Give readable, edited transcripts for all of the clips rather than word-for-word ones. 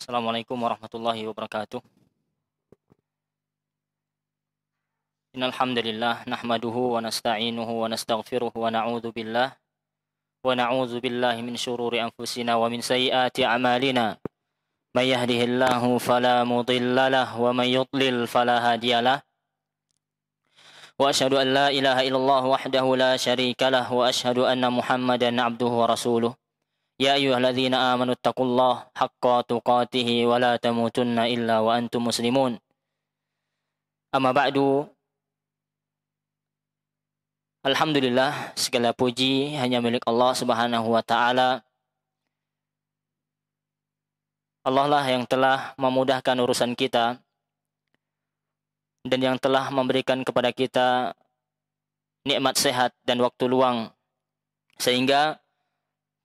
Assalamualaikum warahmatullahi wabarakatuh. Innal hamdalillah nahmaduhu wa nasta'inuhu wa nastaghfiruh wa na'udzu billahi min shururi anfusina wa min sayyiati a'malina. May yahdihillahu fala mudilla lahu wa may yudlil fala hadiyalah. Wa asyhadu an la ilaha illallah wahdahu la syarika lah wa asyhadu anna Muhammadan 'abduhu wa rasuluh. Ya ayyuhalladzina amanu taqullaha haqqa tuqatih wa la tamutunna illa wa antum muslimun. Amma ba'du. Alhamdulillah, segala puji hanya milik Allah Subhanahu wa taala. Allah lah yang telah memudahkan urusan kita dan yang telah memberikan kepada kita nikmat sehat dan waktu luang, sehingga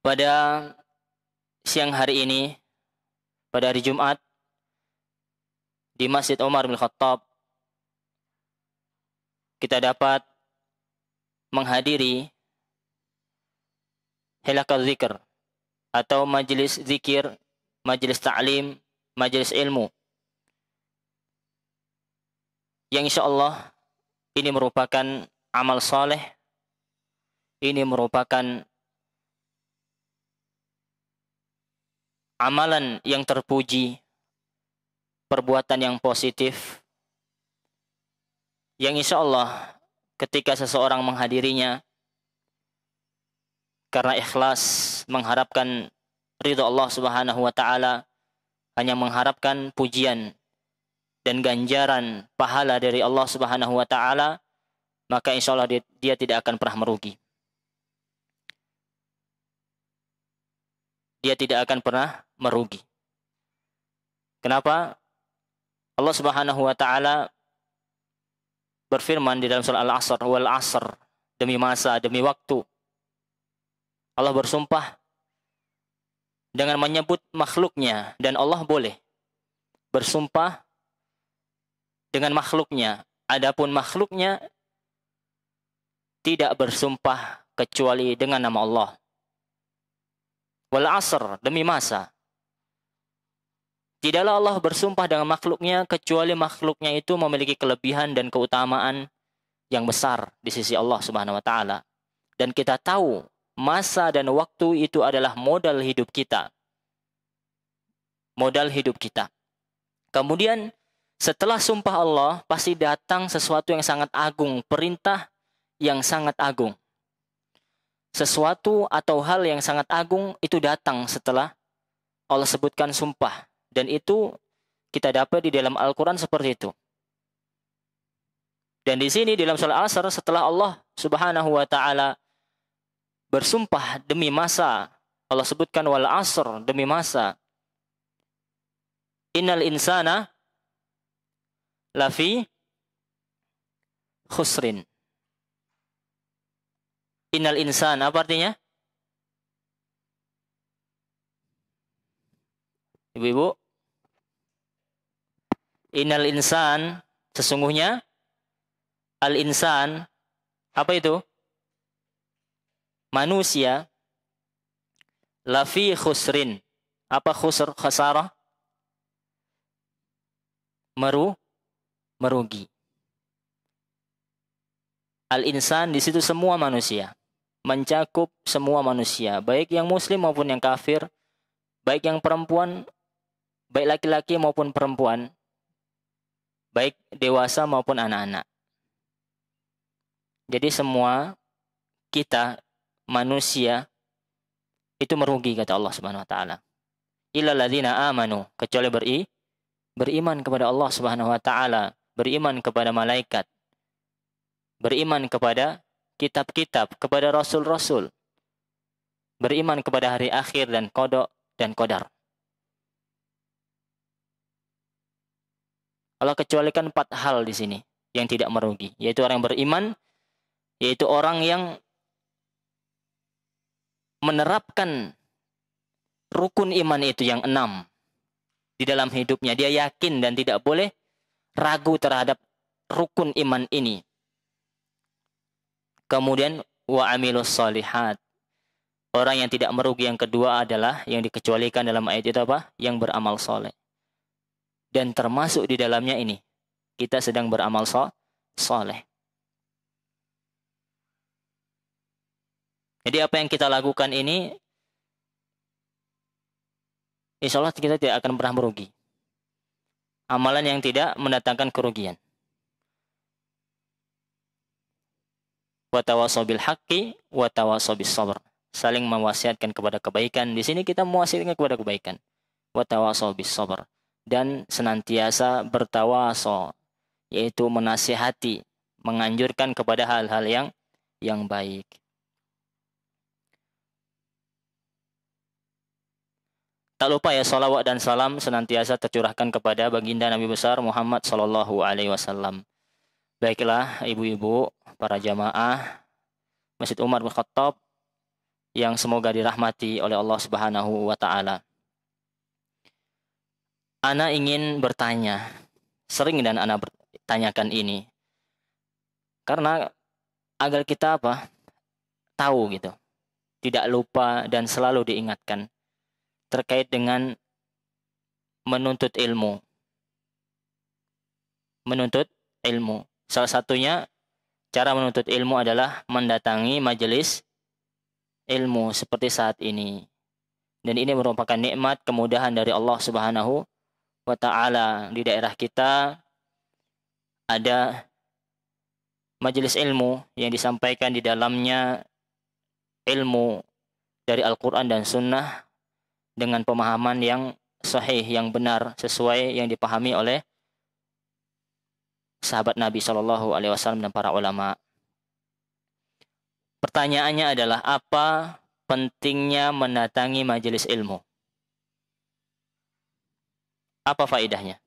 pada siang hari ini, pada hari Jumat, di Masjid Umar bin Khattab, kita dapat menghadiri hilaqah zikr atau majelis zikir, majelis ta'lim, majelis ilmu, yang insya Allah ini merupakan amal saleh, ini merupakan amalan yang terpuji, perbuatan yang positif, yang insya Allah ketika seseorang menghadirinya karena ikhlas mengharapkan ridha Allah Subhanahu wa taala, hanya mengharapkan pujian dan ganjaran pahala dari Allah Subhanahu wa taala, maka insya Allah dia tidak akan pernah merugi. Dia tidak akan pernah merugi. Kenapa? Allah Subhanahu wa taala berfirman di dalam surah Al-Asr, wal 'asr, demi masa, demi waktu. Allah bersumpah dengan menyebut makhluknya, dan Allah boleh bersumpah dengan makhluknya. Adapun makhluknya tidak bersumpah kecuali dengan nama Allah. Wal 'asr, demi masa. Tidaklah Allah bersumpah dengan makhluknya kecuali makhluknya itu memiliki kelebihan dan keutamaan yang besar di sisi Allah Subhanahu wa taala. Dan kita tahu masa dan waktu itu adalah modal hidup kita. Modal hidup kita. Kemudian setelah sumpah Allah pasti datang sesuatu yang sangat agung, perintah yang sangat agung. Sesuatu atau hal yang sangat agung itu datang setelah Allah sebutkan sumpah. Dan itu kita dapat di dalam Al-Quran seperti itu. Dan di sini dalam surah Al-Asr, setelah Allah Subhanahu wa taala bersumpah demi masa, Allah sebutkan wal 'asr, demi masa. Innal insana lafi khusrin. Innal insan, apa artinya? Ibu-ibu, innal insan, sesungguhnya al-insan, apa itu? Manusia, lafi khusrin. Apa khusr, khasarah? Merugi. Al-insan di situ semua manusia, mencakup semua manusia, baik yang muslim maupun yang kafir, baik yang perempuan, baik laki-laki maupun perempuan, baik dewasa maupun anak-anak. Jadi semua kita manusia itu merugi, kata Allah Subhanahu wa taala. Illal ladzina amanu, kecuali beriman kepada Allah Subhanahu wa taala, beriman kepada malaikat, beriman kepada kitab-kitab, kepada rasul-rasul, beriman kepada hari akhir dan qada dan qadar. Allah kecualikan 4 hal di sini yang tidak merugi, yaitu orang yang beriman, yaitu orang yang menerapkan rukun iman itu yang 6 di dalam hidupnya. Dia yakin dan tidak boleh ragu terhadap rukun iman ini. Kemudian wa amilus shalihat, Orang yang tidak merugi yang kedua adalah yang dikecualikan dalam ayat itu apa? Yang beramal soleh. Dan termasuk di dalamnya ini, kita sedang beramal soleh. Jadi apa yang kita lakukan ini, insya Allah kita tidak akan pernah merugi. Amalan yang tidak mendatangkan kerugian. Wa tawassaw bil haqqi wa tawassaw bis sabr. Saling mewasiatkan kepada kebaikan. Di sini kita mewasiatkan kepada kebaikan. Wa tawassaw bis sabr. Dan senantiasa bertawaso, yaitu menasihati, menganjurkan kepada hal-hal yang baik. Tak lupa ya, salawat dan salam senantiasa tercurahkan kepada baginda Nabi besar Muhammad sallallahu alaihi wasallam. Baiklah ibu-ibu, para jamaah Masjid Umar bin Khattab yang semoga dirahmati oleh Allah Subhanahu wa taala. Ana ingin bertanya, sering dan ana bertanyakan ini. Karena agar kita apa? Tahu gitu. Tidak lupa dan selalu diingatkan terkait dengan menuntut ilmu. Menuntut ilmu. Salah satunya cara menuntut ilmu adalah mendatangi majelis ilmu seperti saat ini. Dan ini merupakan nikmat kemudahan dari Allah Subhanahu wa taala. Di daerah kita ada majelis ilmu yang disampaikan di dalamnya ilmu dari Al-Qur'an dan Sunnah dengan pemahaman yang sahih, yang benar, sesuai yang dipahami oleh sahabat Nabi Shallallahu Alaihi Wasallam dan para ulama. Pertanyaannya adalah apa pentingnya mendatangi majelis ilmu? Apa faedahnya?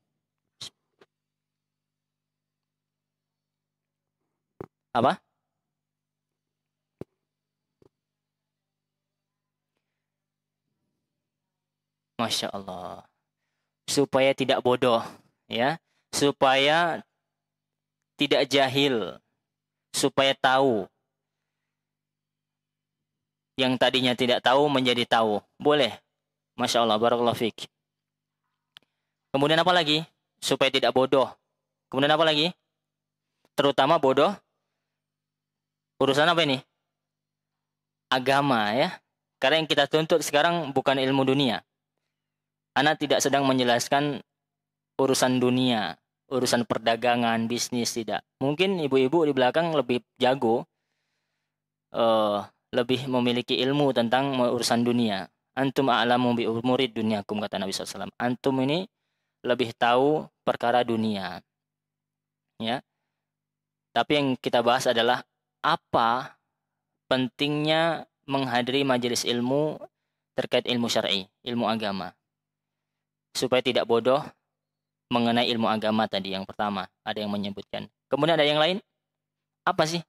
Apa? Masya Allah. Supaya tidak bodoh, ya. Supaya tidak jahil. Supaya tahu. Yang tadinya tidak tahu menjadi tahu. Boleh. Masya Allah. Barakallahu fiik. Kemudian apa lagi? Supaya tidak bodoh. Kemudian apa lagi? Terutama bodoh. Urusan apa ini? Agama, ya. Karena yang kita tuntut sekarang bukan ilmu dunia. Ana tidak sedang menjelaskan urusan dunia, urusan perdagangan, bisnis, tidak. Mungkin ibu-ibu di belakang lebih jago, lebih memiliki ilmu tentang urusan dunia. Antum a'lamu bi umurid dunyakum, kata Nabi SAW. Antum ini lebih tahu perkara dunia. Ya. Tapi yang kita bahas adalah apa pentingnya menghadiri majelis ilmu terkait ilmu syar'i, ilmu agama. Supaya tidak bodoh mengenai ilmu agama tadi yang pertama. Ada yang menyebutkan. Kemudian ada yang lain. Apa sih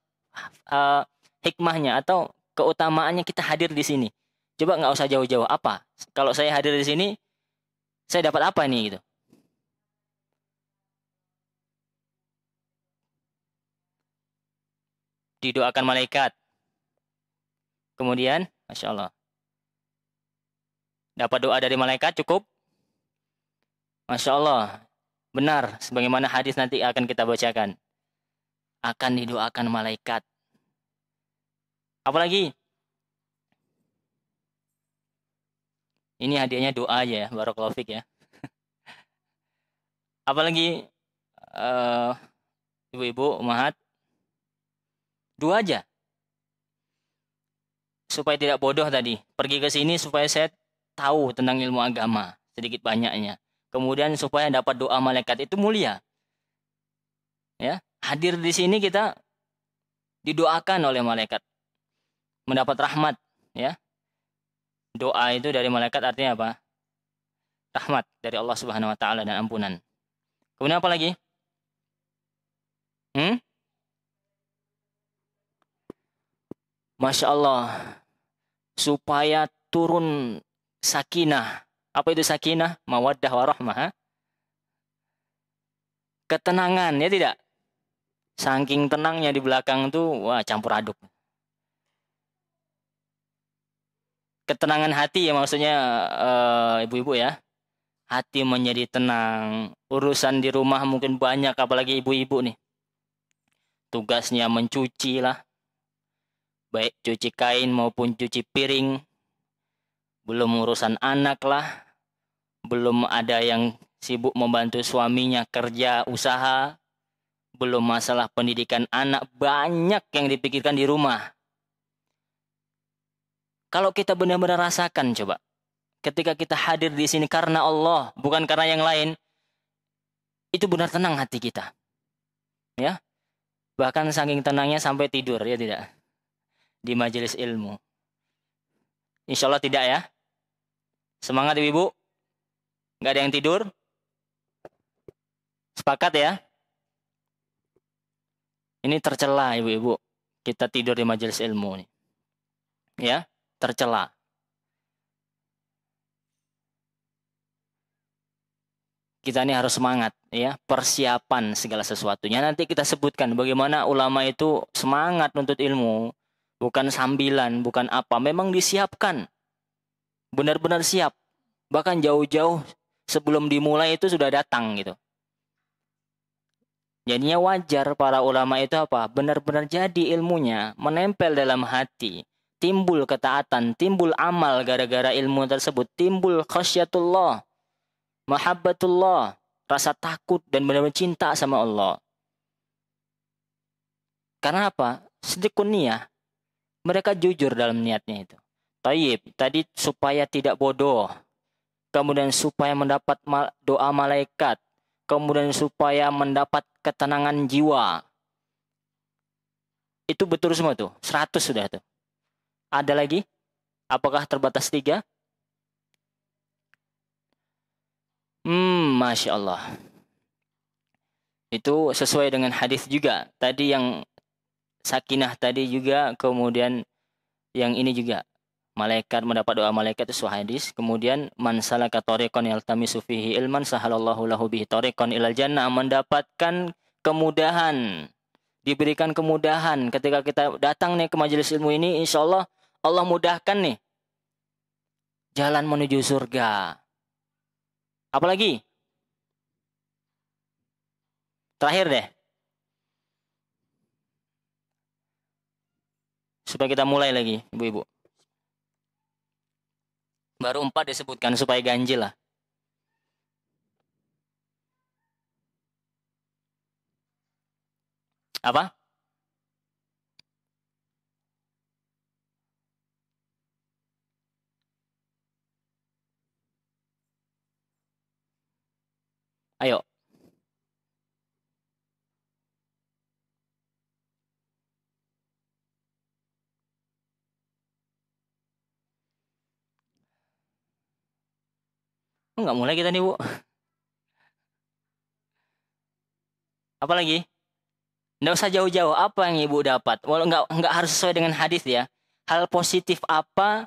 hikmahnya atau keutamaannya kita hadir di sini? Coba nggak usah jauh-jauh. Apa? Kalau saya hadir di sini, saya dapat apa nih gitu? Didoakan malaikat. Kemudian, Masya Allah. Dapat doa dari malaikat cukup? Masya Allah, benar. Sebagaimana hadis nanti akan kita bacakan. Akan didoakan malaikat. Apalagi? Ini hadiahnya doa aja ya. Barakallahu fiik ya. Apalagi? Ibu-ibu, umahat. Dua aja. Supaya tidak bodoh tadi. Pergi ke sini supaya saya tahu tentang ilmu agama. Sedikit banyaknya. Kemudian supaya dapat doa malaikat itu mulia. Ya, hadir di sini kita didoakan oleh malaikat. Mendapat rahmat, ya. Doa itu dari malaikat artinya apa? Rahmat dari Allah Subhanahu wa taala dan ampunan. Kemudian apa lagi? Masya Allah. Supaya turun sakinah. Apa itu sakinah? Mawaddah warahmah. Ketenangan, ya tidak? Saking tenangnya di belakang tuh, wah campur aduk. Ketenangan hati ya maksudnya ibu-ibu ya. Hati menjadi tenang. Urusan di rumah mungkin banyak, apalagi ibu-ibu nih. Tugasnya mencuci lah. Baik cuci kain maupun cuci piring. Belum urusan anak lah. Belum ada yang sibuk membantu suaminya kerja, usaha. Belum masalah pendidikan anak. Banyak yang dipikirkan di rumah. Kalau kita benar-benar rasakan coba. Ketika kita hadir di sini karena Allah, bukan karena yang lain. Itu benar tenang hati kita. Ya. Bahkan saking tenangnya sampai tidur, ya tidak? Di majelis ilmu. Insya Allah tidak ya. Semangat ibu-ibu. Nggak ada yang tidur. Sepakat ya. Ini tercela ibu-ibu. Kita tidur di majelis ilmu nih. Ya, tercela. Kita ini harus semangat ya, persiapan segala sesuatunya. Nanti kita sebutkan bagaimana ulama itu semangat nuntut ilmu, bukan sambilan, bukan apa, memang disiapkan. Benar-benar siap. Bahkan jauh-jauh sebelum dimulai itu sudah datang gitu. Jadinya wajar para ulama itu apa? Benar-benar jadi ilmunya, menempel dalam hati. Timbul ketaatan, timbul amal gara-gara ilmu tersebut, timbul khasyatullah. Mahabbatullah, rasa takut dan benar-benar cinta sama Allah. Karena apa? Sedikun niat. Mereka jujur dalam niatnya itu. Tayyib, tadi supaya tidak bodoh. Kemudian supaya mendapat doa malaikat. Kemudian supaya mendapat ketenangan jiwa. Itu betul semua tuh. 100 sudah tuh. Ada lagi? Apakah terbatas 3? Masya Allah. Itu sesuai dengan hadis juga. Tadi yang sakinah tadi juga, kemudian yang ini juga. Malaikat mendapat doa malaikat itu hadis. Kemudian man salaka tariqan yaltamisu fihi ilman sahalallahu lahu bihi tariqan ilal jannah, mendapatkan kemudahan. Diberikan kemudahan ketika kita datang nih ke majelis ilmu ini, insya Allah Allah mudahkan nih jalan menuju surga. Apalagi? Terakhir deh. Supaya kita mulai lagi, ibu-ibu. Baru 4 disebutkan supaya ganjil lah. Apa? Ayo. Enggak mulai kita nih, Bu. Apa lagi? Nggak usah jauh-jauh. Apa yang ibu dapat? Walau nggak harus sesuai dengan hadis ya. Hal positif apa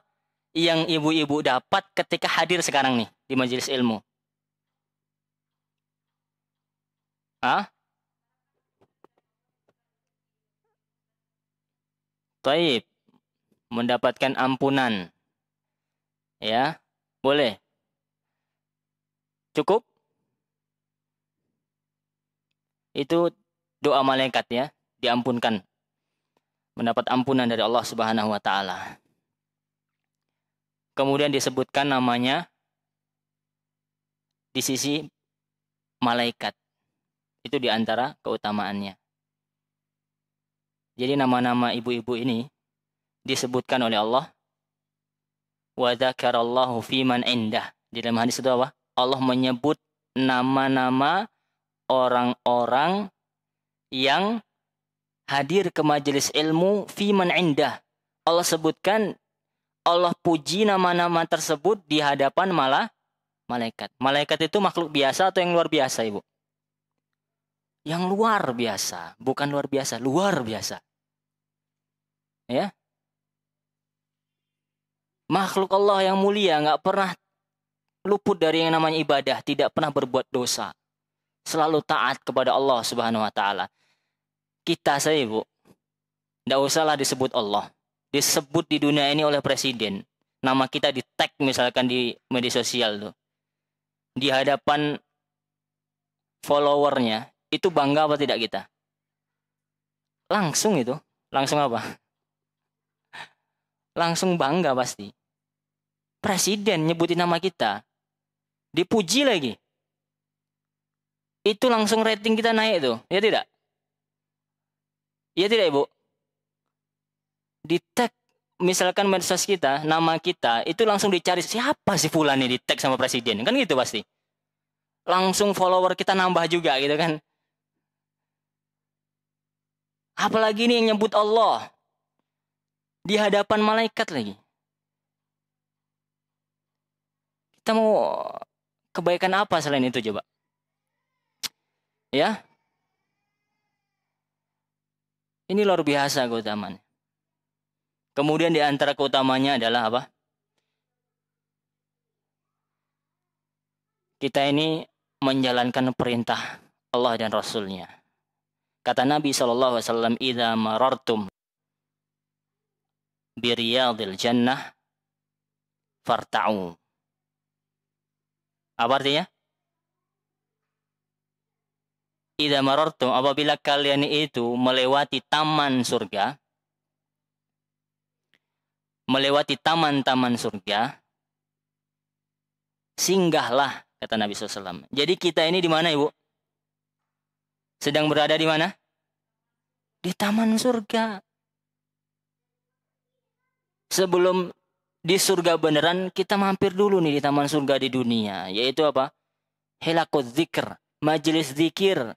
yang ibu-ibu dapat ketika hadir sekarang nih di majelis ilmu? Hah? Taib. Mendapatkan ampunan. Ya. Boleh. Cukup? Itu doa malaikat ya. Diampunkan. Mendapat ampunan dari Allah Subhanahu wa ta'ala. Kemudian disebutkan namanya di sisi malaikat. Itu diantara keutamaannya. Jadi nama-nama ibu-ibu ini disebutkan oleh Allah. Wa dzakarallahu fiman indah. Di dalam hadis itu apa? Allah menyebut nama-nama orang-orang yang hadir ke majelis ilmu fiman indah. Allah sebutkan, Allah puji nama-nama tersebut di hadapan malaikat. Malaikat itu makhluk biasa atau yang luar biasa, Ibu? Yang luar biasa, bukan luar biasa, luar biasa. Ya. Makhluk Allah yang mulia, nggak pernah luput dari yang namanya ibadah, tidak pernah berbuat dosa. Selalu taat kepada Allah Subhanahu wa ta'ala. Kita saja, Ibu, nggak usahlah disebut Allah. Disebut di dunia ini oleh presiden. nama kita di tag misalkan di media sosial tuh, di hadapan followernya, itu bangga apa tidak kita? Langsung itu, langsung apa? Langsung bangga pasti. Presiden nyebutin nama kita, dipuji lagi. Itu langsung rating kita naik tuh, ya tidak? Ya tidak, Ibu? Di tag misalkan medsos kita, nama kita, itu langsung dicari siapa sih fulan nih di tag sama presiden. Kan gitu pasti. Langsung follower kita nambah juga gitu kan. Apalagi ini yang nyebut Allah. Di hadapan malaikat lagi. Kita mau kebaikan apa selain itu coba? Ya. Ini luar biasa keutamaan. Kemudian di antara keutamanya adalah apa? Kita ini menjalankan perintah Allah dan Rasulnya. Kata Nabi SAW, "Idza marartum biriyadil jannah farta'u." Apa artinya? Idza marartum, apabila kalian itu melewati taman surga, melewati taman-taman surga, singgahlah, kata Nabi SAW. Jadi kita ini di mana, Ibu? Sedang berada di mana? Di taman surga. Sebelum di surga beneran, kita mampir dulu nih di taman surga di dunia. Yaitu apa? Hilaqud dzikr, majelis zikir.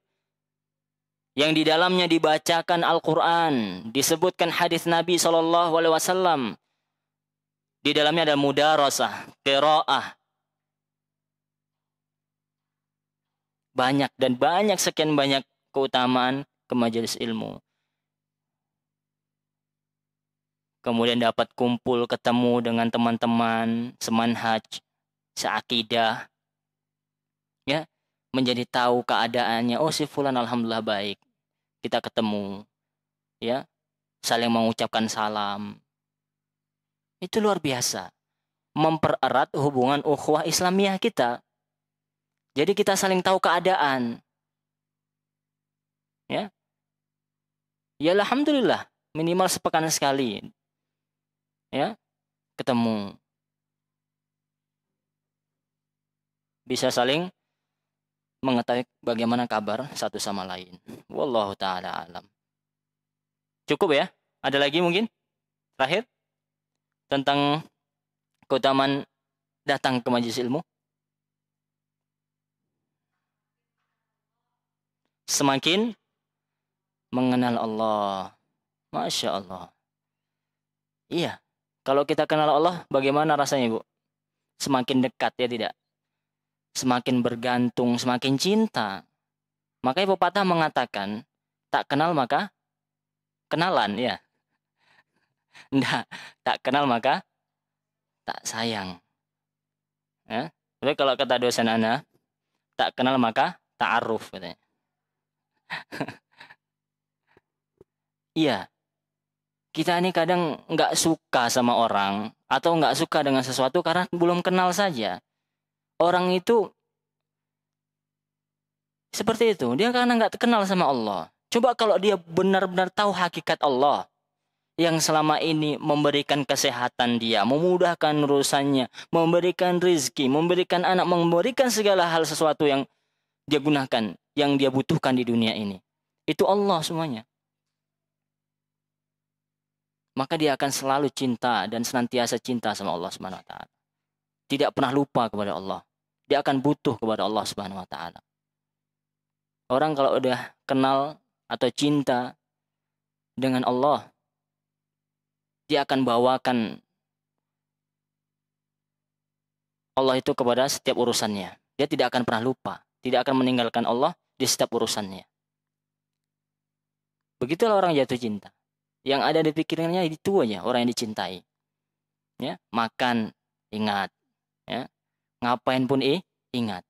Yang di dalamnya dibacakan Al-Quran. Disebutkan hadis Nabi SAW. Di dalamnya ada mudarasah, qiraah. Banyak dan banyak, sekian banyak keutamaan ke majelis ilmu. Kemudian dapat kumpul ketemu dengan teman-teman semanhaj, seakidah. Ya, menjadi tahu keadaannya. Oh, si fulan alhamdulillah baik. Kita ketemu. Ya, saling mengucapkan salam. Itu luar biasa. Mempererat hubungan ukhuwah Islamiyah kita. Jadi kita saling tahu keadaan. Ya. Ya alhamdulillah, minimal sepekan sekali. Ya, ketemu. Bisa saling mengetahui bagaimana kabar satu sama lain. Wallahu taala alam. Cukup ya? Ada lagi mungkin? Terakhir tentang keutamaan datang ke majelis ilmu. Semakin mengenal Allah. Masya Allah. Iya. Kalau kita kenal Allah, bagaimana rasanya, Bu? Semakin dekat, ya tidak? Semakin bergantung, semakin cinta. Makanya pepatah mengatakan, tak kenal maka kenalan, ya. Enggak, tak kenal maka tak sayang. Ya. Tapi kalau kata dosen Ana, tak kenal maka ta'aruf, katanya. Iya. Kita ini kadang nggak suka sama orang atau nggak suka dengan sesuatu karena belum kenal saja. Orang itu seperti itu. Dia karena nggak kenal sama Allah. Coba kalau dia benar-benar tahu hakikat Allah yang selama ini memberikan kesehatan dia, memudahkan urusannya, memberikan rizki, memberikan anak, memberikan segala hal sesuatu yang dia gunakan, yang dia butuhkan di dunia ini. Itu Allah semuanya. Maka dia akan selalu cinta dan senantiasa cinta sama Allah Subhanahu wa taala. Tidak pernah lupa kepada Allah. Dia akan butuh kepada Allah Subhanahu wa taala. Orang kalau udah kenal atau cinta dengan Allah, dia akan bawakan Allah itu kepada setiap urusannya. Dia tidak akan pernah lupa, tidak akan meninggalkan Allah di setiap urusannya. Begitulah orang jatuh cinta. Yang ada di pikirannya itu aja, orang yang dicintai. Ya, makan ingat, ya. Ngapain pun ingat.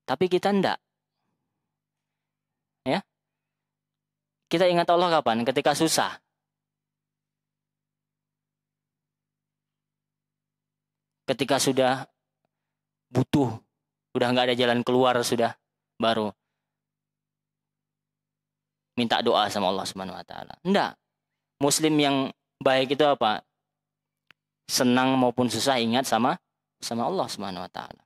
Tapi kita enggak. Ya. Kita ingat Allah kapan? Ketika susah. Ketika sudah butuh, sudah nggak ada jalan keluar, sudah baru minta doa sama Allah Subhanahu wa taala. Enggak. Muslim yang baik itu apa? Senang maupun susah ingat sama Allah Subhanahu wa taala.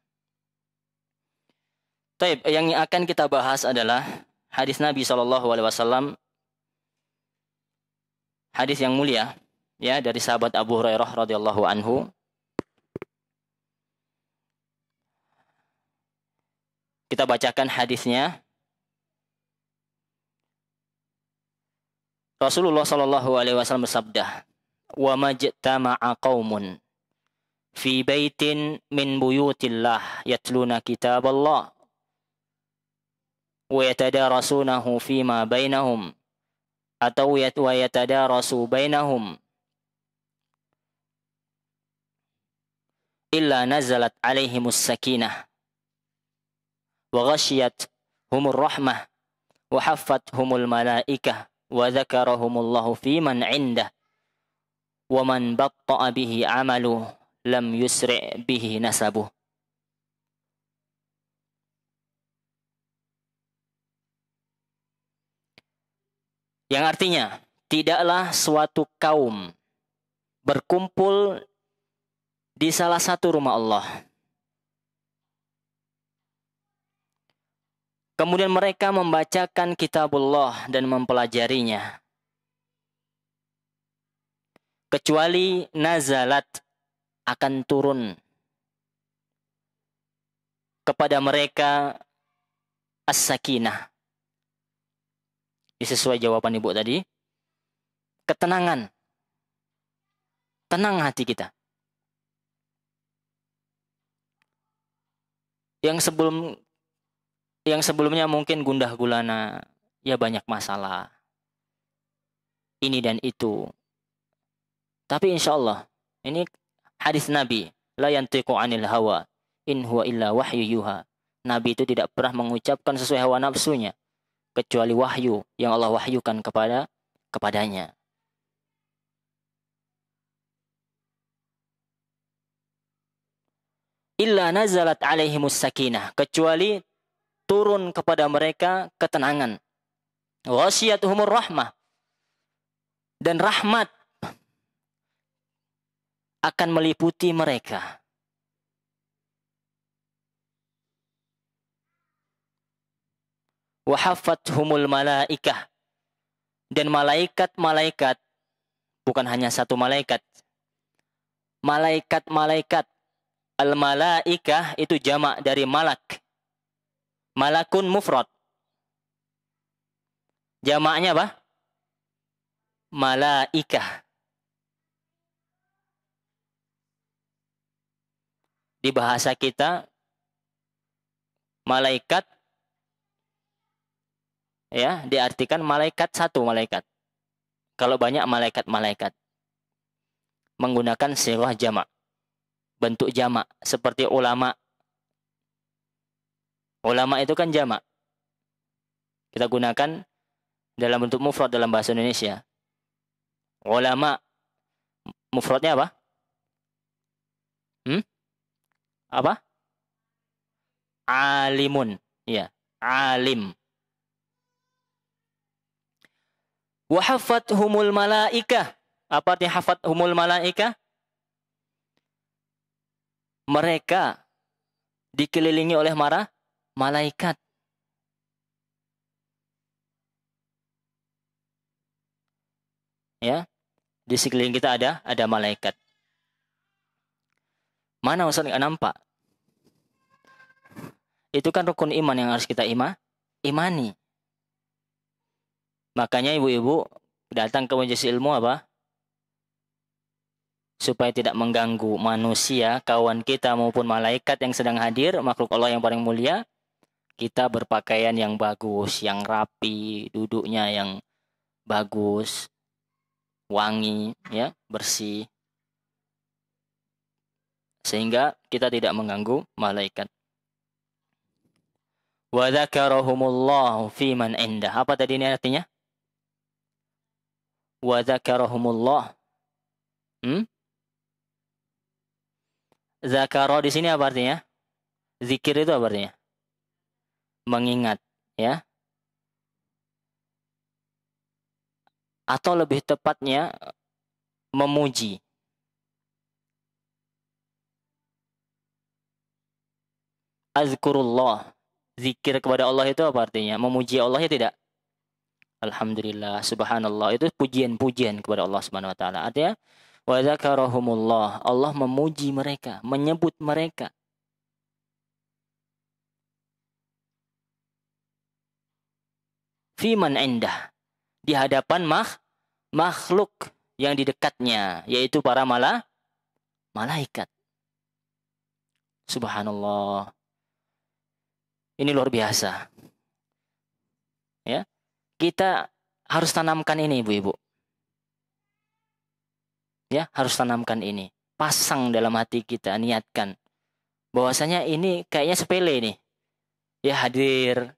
Taib, yang akan kita bahas adalah hadis Nabi SAW, hadis yang mulia ya dari sahabat Abu Hurairah radhiyallahu anhu. Kita bacakan hadisnya. Rasulullah SAW bersabda, "Wa majtama'a qaumun fi baitin min buyutillah yatluna kitaballah wa yatadarasunahu fima bainahum atau wa yatadarasu bainahum illa nazalat alaihimus sakinah wa ghashiyathumur rahmah wa haffathumul malaikah wa dzakarahumullahu fiman 'indah wa man batta'a bihi 'amaluhu lam yusri' bihi nasabuh." Yang artinya, tidaklah suatu kaum berkumpul di salah satu rumah Allah, kemudian mereka membacakan kitabullah dan mempelajarinya, kecuali nazalat, akan turun kepada mereka as-sakinah. Ini sesuai jawaban ibu tadi. Ketenangan. Tenang hati kita. Yang sebelumnya mungkin gundah gulana, ya banyak masalah, ini dan itu. Tapi insya Allah, ini hadis Nabi, la yantiqu anil hawa, in huwa illa wahyu yuha. Nabi itu tidak pernah mengucapkan sesuai hawa nafsunya, kecuali wahyu yang Allah wahyukan kepadanya. Illa nazalat alaihimus sakinah, kecuali turun kepada mereka ketenangan. Ghashiyatuhumur rahmah, dan rahmat akan meliputi mereka. Wa haffathumul malaikah, dan malaikat-malaikat, bukan hanya satu malaikat, malaikat-malaikat. Al-malaikah itu jamak dari malak. Malakun mufrad. Jamaknya apa? Malaikah. Di bahasa kita, malaikat ya diartikan malaikat, satu malaikat. Kalau banyak malaikat-malaikat, menggunakan sighah jamak, bentuk jamak, seperti ulama. Ulama itu kan jamak. Kita gunakan dalam bentuk mufrad dalam bahasa Indonesia. Ulama, mufradnya apa? Apa? Alimun. Ya, alim. Wa haffathumul malaikah. Apa artinya haffathumul malaikah? Mereka dikelilingi oleh malaikat. Ya, di sekeliling kita ada malaikat. Mana Ustaz nggak nampak? Itu kan rukun iman yang harus kita imani. Makanya ibu-ibu datang ke majelis ilmu apa? Supaya tidak mengganggu manusia, kawan kita maupun malaikat yang sedang hadir, makhluk Allah yang paling mulia, kita berpakaian yang bagus, yang rapi, duduknya yang bagus, wangi, ya, bersih. Sehingga kita tidak mengganggu malaikat. Wa dzakarahumullahu fi man indah. Apa tadi ini artinya? Wa dzakarahumullah. Zakaro di sini apa artinya? Zikir itu apa artinya? Mengingat, ya. Atau lebih tepatnya memuji. Azkurullah. Zikir kepada Allah itu apa artinya? Memuji Allah ya tidak? Alhamdulillah, subhanallah. Itu pujian-pujian kepada Allah Subhanahu wa taala. Artinya wa dzakarahumullah. Allah memuji mereka, menyebut mereka. Fiman indah. Di hadapan makhluk yang di dekatnya, yaitu para malaikat. Subhanallah. Ini luar biasa. Ya. Kita harus tanamkan ini, Ibu-ibu. Ya, harus tanamkan ini. Pasang dalam hati kita, niatkan. Bahwasanya ini kayaknya sepele nih. Ya, hadir.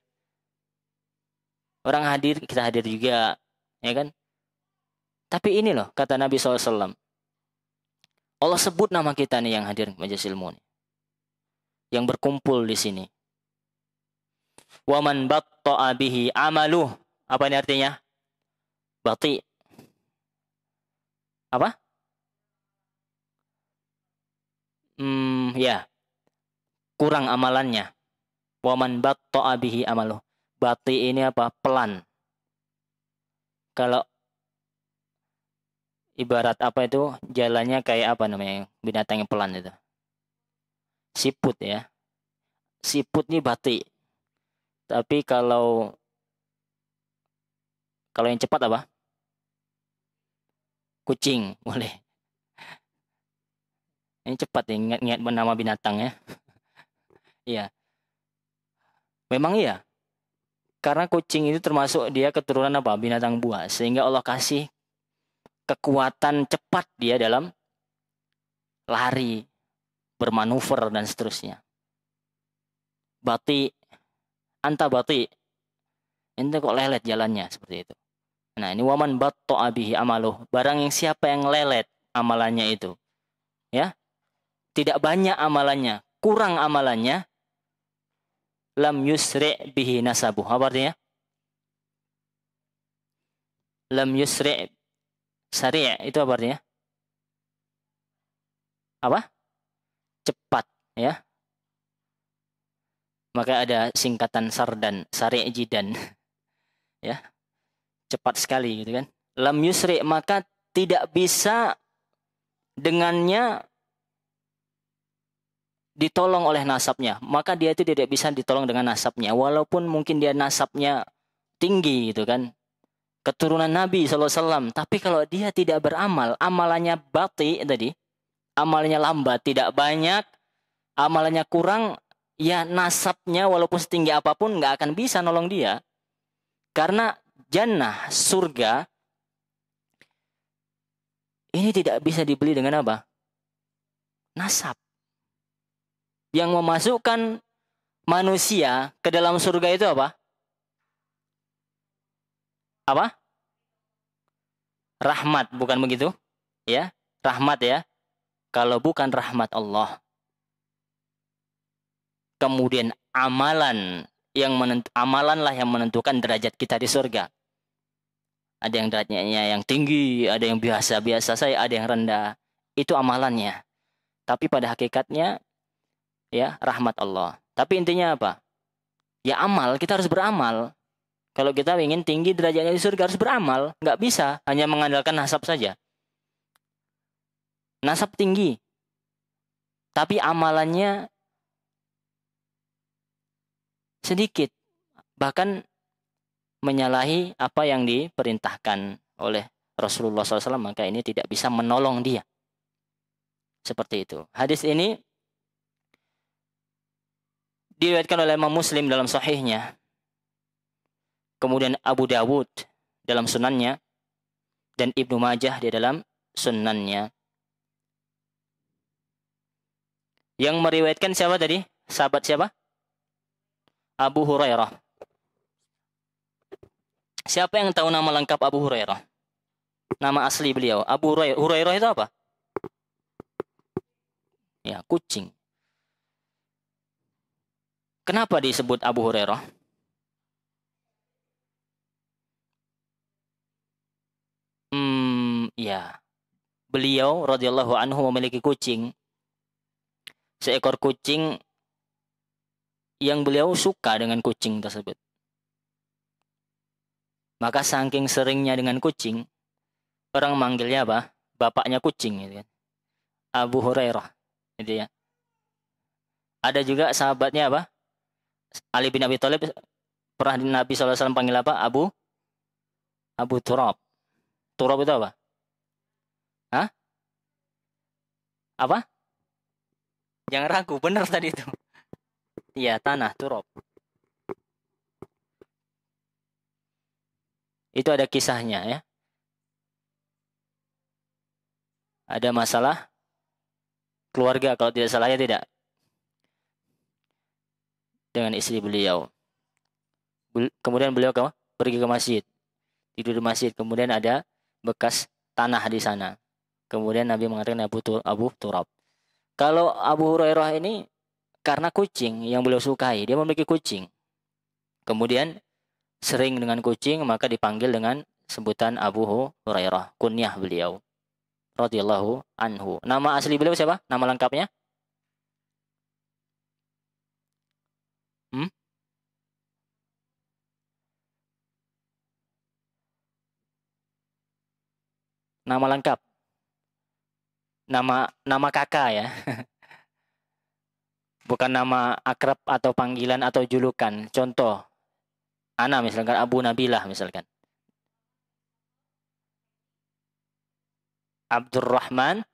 Orang hadir, kita hadir juga. Ya kan? Tapi ini loh, kata Nabi SAW. Allah sebut nama kita nih yang hadir majelis ilmu nih. Yang berkumpul di sini. Waman batta'a bihi amaluh. Apa ini artinya? Bati. Apa? Ya. Kurang amalannya. Waman batta'a bihi amaluh. Bati ini apa? Pelan. Kalau ibarat apa itu? Jalannya kayak apa namanya? Binatang yang pelan itu. Siput ya. Siput ini bati. Tapi kalau yang cepat apa? Kucing, boleh. Ini cepat ya, ingat nama binatang ya. Iya. Memang iya. Karena kucing itu termasuk dia keturunan apa? Binatang buas. Sehingga Allah kasih kekuatan cepat dia dalam lari, bermanuver dan seterusnya. Bati, anta bati. Ente kok lelet jalannya seperti itu. Nah, ini waman batta'a bihi amaluh. Barang yang siapa yang lelet amalannya itu. Ya. Tidak banyak amalannya, kurang amalannya. Lam yusri' bihi nasabuh. Apa artinya? Lam yusri' sari' itu apa artinya? Apa? Cepat, ya. Maka ada singkatan sardan, sari' jidan. Ya. Cepat sekali gitu kan. Lam yusri' maka tidak bisa dengannya ditolong oleh nasabnya. Maka dia itu tidak bisa ditolong dengan nasabnya. Walaupun mungkin dia nasabnya tinggi gitu kan. Keturunan Nabi SAW. Tapi kalau dia tidak beramal, amalannya bati tadi. Amalnya lambat, tidak banyak. Amalannya kurang, ya nasabnya walaupun setinggi apapun nggak akan bisa nolong dia. Karena jannah, surga, ini tidak bisa dibeli dengan apa? Nasab. Yang memasukkan manusia ke dalam surga itu apa? Apa? Rahmat, bukan begitu? Ya, rahmat ya. Kalau bukan rahmat Allah. Kemudian amalanlah yang menentukan derajat kita di surga. Ada yang derajatnya yang tinggi, ada yang biasa-biasa saja, ada yang rendah. Itu amalannya. Tapi pada hakikatnya, ya, rahmat Allah. Tapi intinya apa? Ya amal, kita harus beramal. Kalau kita ingin tinggi derajatnya di surga harus beramal. Nggak bisa hanya mengandalkan nasab saja. Nasab tinggi. Tapi amalannya sedikit. Bahkan menyalahi apa yang diperintahkan oleh Rasulullah SAW. Maka ini tidak bisa menolong dia. Seperti itu. Hadis ini diriwayatkan oleh Imam Muslim dalam sahihnya. Kemudian Abu Dawud dalam sunannya. Dan Ibnu Majah di dalam sunannya. Yang meriwayatkan siapa tadi? Sahabat siapa? Abu Hurairah. Siapa yang tahu nama lengkap Abu Hurairah? Nama asli beliau. Abu Hurairah itu apa? Ya, kucing. Kenapa disebut Abu Hurairah? Ya. Beliau radhiyallahu anhu memiliki kucing. Seekor kucing yang beliau suka dengan kucing tersebut. Maka saking seringnya dengan kucing, orang manggilnya apa? Bapaknya kucing gitu kan. Abu Hurairah. Gitu ya. Ada juga sahabatnya apa? Ali bin Abi Thalib pernah Nabi SAW panggil apa? Abu Turab. Turab itu apa? Hah? Apa? Jangan ragu, benar tadi itu. Iya, tanah, turab. Itu ada kisahnya ya. Ada masalah keluarga kalau tidak salah ya tidak. Dengan istri beliau. Kemudian beliau pergi ke masjid. Tidur di masjid. Kemudian ada bekas tanah di sana. Kemudian Nabi mengatakan Abu Turab. Kalau Abu Hurairah ini karena kucing yang beliau sukai. Dia memiliki kucing. Kemudian sering dengan kucing maka dipanggil dengan sebutan Abu Hurairah. Kunyah beliau. Radhiyallahu anhu. Nama asli beliau siapa? Nama lengkapnya? Nama lengkap. Nama kakak ya. Bukan nama akrab atau panggilan atau julukan. Contoh, Ana misalkan Abu Nabilah misalkan. Abdurrahman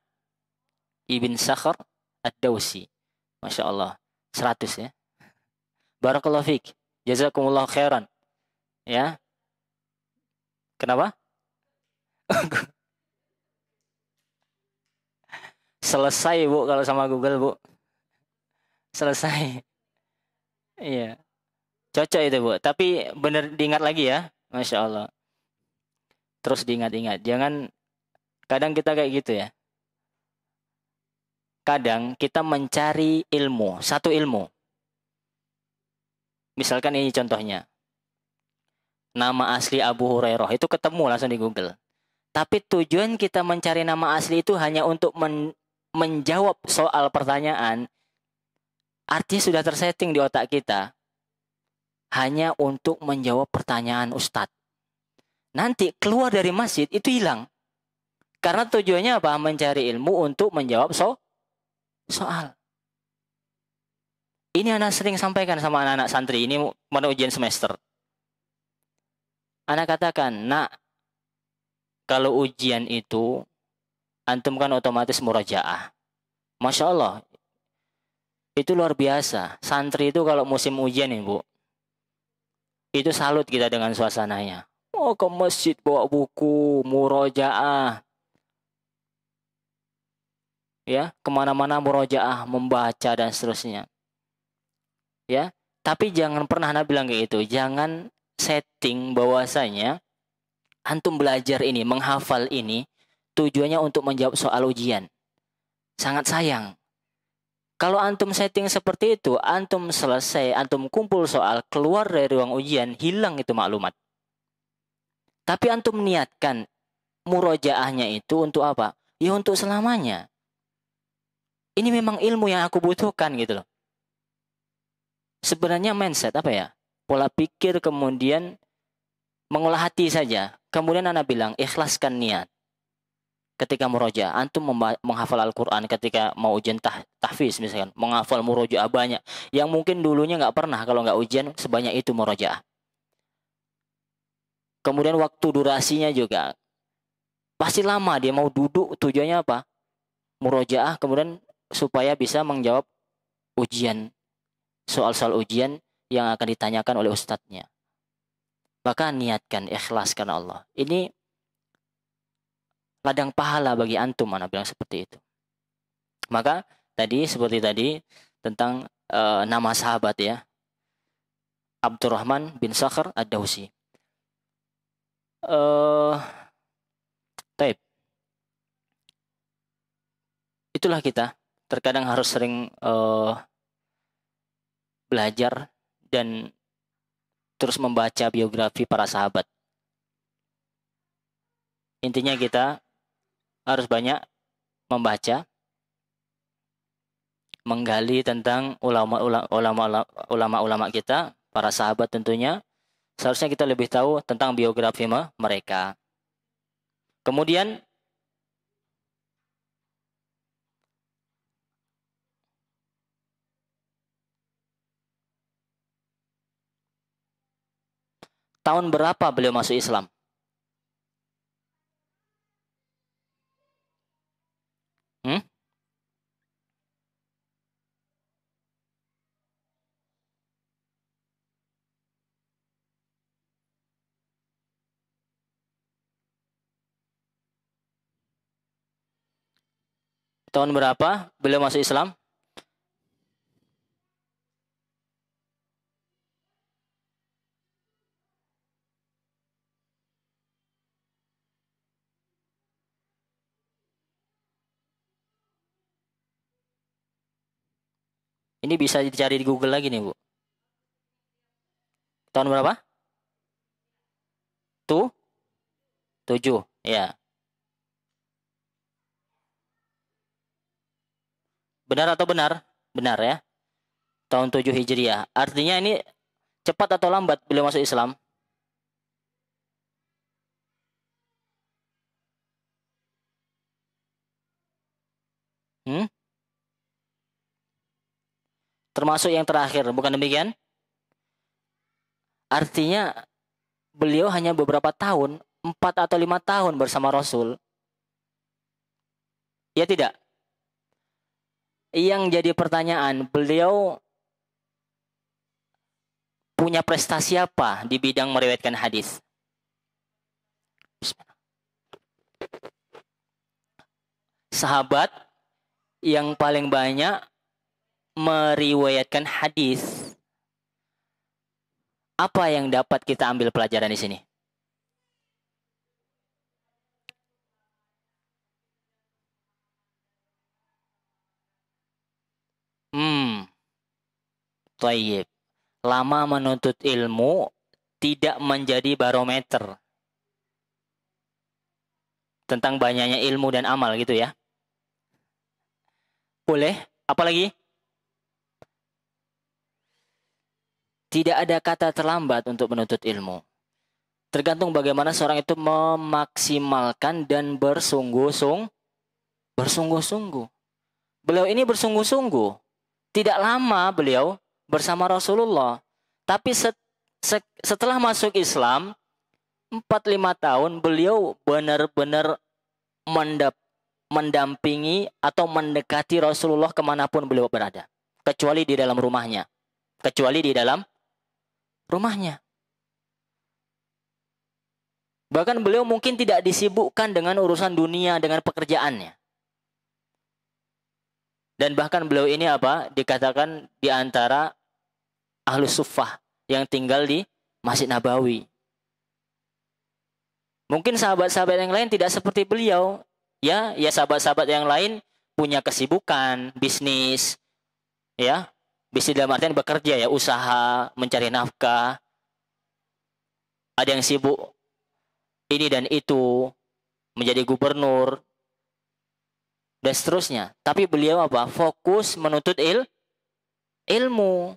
ibn Sakhr Ad-Dawsi. Masya Allah. 100 ya. Barakallahu fiik. Jazakumullah khairan. Ya. Kenapa? Selesai Bu kalau sama Google Bu. Selesai. Iya. Cocok itu Bu. Tapi benar diingat lagi ya. Masya Allah. Terus diingat-ingat. Jangan kadang kita kayak gitu ya. Kadang kita mencari ilmu. Satu ilmu. Misalkan ini contohnya. Nama asli Abu Hurairah. Itu ketemu langsung di Google. Tapi tujuan kita mencari nama asli itu hanya untuk menjawab soal pertanyaan. Artinya sudah tersetting di otak kita. Hanya untuk menjawab pertanyaan Ustadz. Nanti keluar dari masjid itu hilang. Karena tujuannya apa? Mencari ilmu untuk menjawab soal. Ini anak sering sampaikan sama anak-anak santri. Ini mana ujian semester. Anak katakan, nak, kalau ujian itu, antum kan otomatis murajaah. Masya Allah. Itu luar biasa. Santri itu kalau musim ujian nih, Bu. Itu salut kita dengan suasananya. Oh, ke masjid bawa buku, murojaah. Ya, kemana-mana murojaah, membaca dan seterusnya. Ya, tapi jangan pernah Anda bilang kayak gitu. Jangan setting bahwasanya antum belajar ini, menghafal ini, tujuannya untuk menjawab soal ujian. Sangat sayang. Kalau antum setting seperti itu, antum selesai, antum kumpul soal, keluar dari ruang ujian, hilang itu maklumat. Tapi antum niatkan murojaahnya itu untuk apa? Ya untuk selamanya. Ini memang ilmu yang aku butuhkan gitu loh. Sebenarnya mindset apa ya? Pola pikir kemudian mengolah hati saja. Kemudian anak bilang ikhlaskan niat. Ketika murojaah, antum menghafal Al-Quran ketika mau ujian tahfiz misalkan. Menghafal murojaah banyak. Yang mungkin dulunya nggak pernah kalau nggak ujian sebanyak itu murojaah. Kemudian waktu durasinya juga. Pasti lama dia mau duduk tujuannya apa? Murojaah kemudian supaya bisa menjawab ujian. Soal-soal ujian yang akan ditanyakan oleh ustadznya. Maka niatkan, ikhlaskan Allah. Ini ladang pahala bagi antum, anak bilang seperti itu. Maka seperti tadi tentang nama sahabat ya. Abdurrahman bin Sakhr Ad-Dawsi. Taib. Itulah kita terkadang harus sering belajar dan terus membaca biografi para sahabat. Intinya kita harus banyak membaca, menggali tentang ulama-ulama kita, para sahabat tentunya. Seharusnya kita lebih tahu tentang biografi mereka. Kemudian tahun berapa beliau masuk Islam? Tahun berapa beliau masuk Islam? Ini bisa dicari di Google lagi nih, Bu. Tahun berapa? 7. Ya. Benar atau benar? Benar ya. Tahun 7 Hijriah. Artinya ini cepat atau lambat beliau masuk Islam? Termasuk yang terakhir, bukan demikian? Artinya beliau hanya beberapa tahun, 4 atau 5 tahun bersama Rasul. Ya tidak? Yang jadi pertanyaan, beliau punya prestasi apa di bidang meriwayatkan hadis? Sahabat yang paling banyak meriwayatkan hadis. Apa yang dapat kita ambil pelajaran di sini? Tayyib. Lama menuntut ilmu tidak menjadi barometer tentang banyaknya ilmu dan amal gitu ya. Boleh? Apalagi? Tidak ada kata terlambat untuk menuntut ilmu. Tergantung bagaimana seorang itu memaksimalkan dan bersungguh-sungguh. Beliau ini bersungguh-sungguh. Tidak lama beliau bersama Rasulullah. Tapi setelah masuk Islam, 4-5 tahun beliau benar-benar mendampingi atau mendekati Rasulullah kemanapun beliau berada. Kecuali di dalam rumahnya. Bahkan beliau mungkin tidak disibukkan dengan urusan dunia, dengan pekerjaannya. Dan bahkan beliau ini dikatakan di antara Ahlus Suffah yang tinggal di Masjid Nabawi. Mungkin sahabat-sahabat yang lain tidak seperti beliau. Ya sahabat-sahabat yang lain punya kesibukan, bisnis. Ya, bisnis dalam artian bekerja ya, usaha, mencari nafkah. Ada yang sibuk ini dan itu, menjadi gubernur, dan seterusnya. Tapi beliau fokus menuntut ilmu.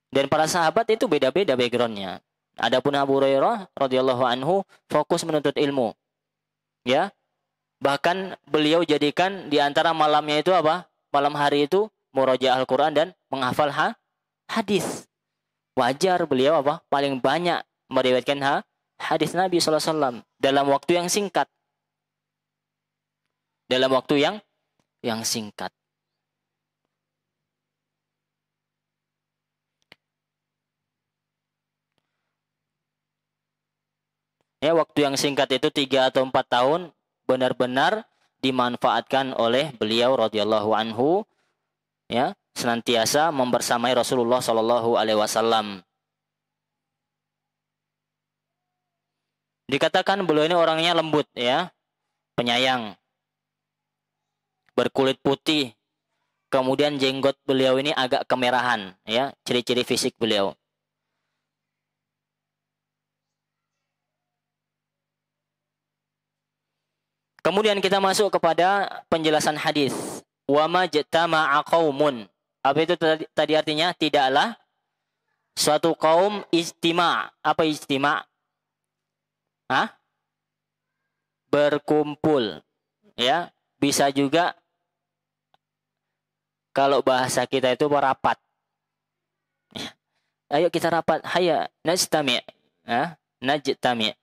Dan para sahabat itu beda-beda backgroundnya. Adapun Abu Hurairah radhiyallahu anhu fokus menuntut ilmu. Ya. Bahkan beliau jadikan di antara malamnya itu malam hari itu murojaah Al-Qur'an dan menghafal hadis. Wajar beliau paling banyak meriwayatkan hadis Nabi SAW dalam waktu yang singkat. Dalam waktu yang singkat. Ya, waktu yang singkat itu 3 atau 4 tahun benar-benar dimanfaatkan oleh beliau radhiyallahu anhu, ya, senantiasa membersamai Rasulullah sallallahu alaihi wasallam. Dikatakan beliau ini orangnya lembut, ya, penyayang. berkulit putih, kemudian jenggot beliau ini agak kemerahan, ya, ciri-ciri fisik beliau. Kemudian kita masuk kepada penjelasan hadis. Wa majtama'a qaumun. Apa itu tadi artinya? Tidaklah suatu kaum ijtima'. Apa ijtima'? Hah? Berkumpul. Ya, bisa juga kalau bahasa kita itu merapat. Ya. Ayo kita rapat. Hayya najtami'. Ya, najtami'.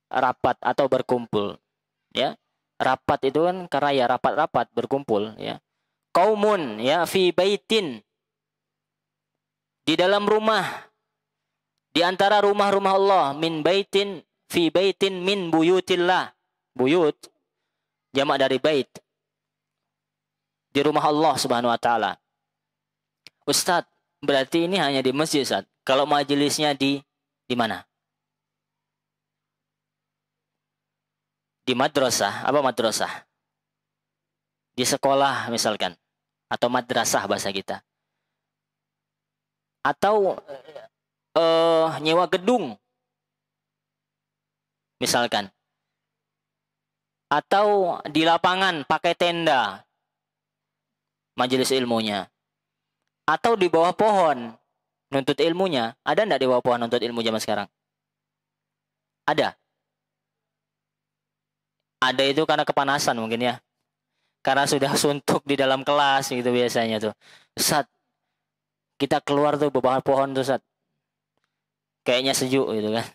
Rapat atau berkumpul. Ya, rapat itu kan karaya, rapat-rapat, berkumpul, ya. Qaumun, ya, fi baitin, di dalam rumah, di antara rumah-rumah Allah, min baitin, fi baitin min buyutillah. Buyut jamak dari bait, di rumah Allah Subhanahu wa taala. Ustaz, berarti ini hanya di masjid, Ustaz. Kalau majelisnya di mana? Di madrasah. Apa madrasah? Di sekolah misalkan. Atau madrasah bahasa kita. Atau nyewa gedung. Misalkan. Atau di lapangan pakai tenda. Majelis ilmunya. Atau di bawah pohon. Nuntut ilmunya. Ada enggak di bawah pohon nuntut ilmu zaman sekarang? Ada. Ada itu karena kepanasan mungkin ya. Karena sudah suntuk di dalam kelas gitu biasanya tuh. Ustaz, kita keluar tuh bawah pohon tuh, Ustaz. Kayaknya sejuk gitu kan.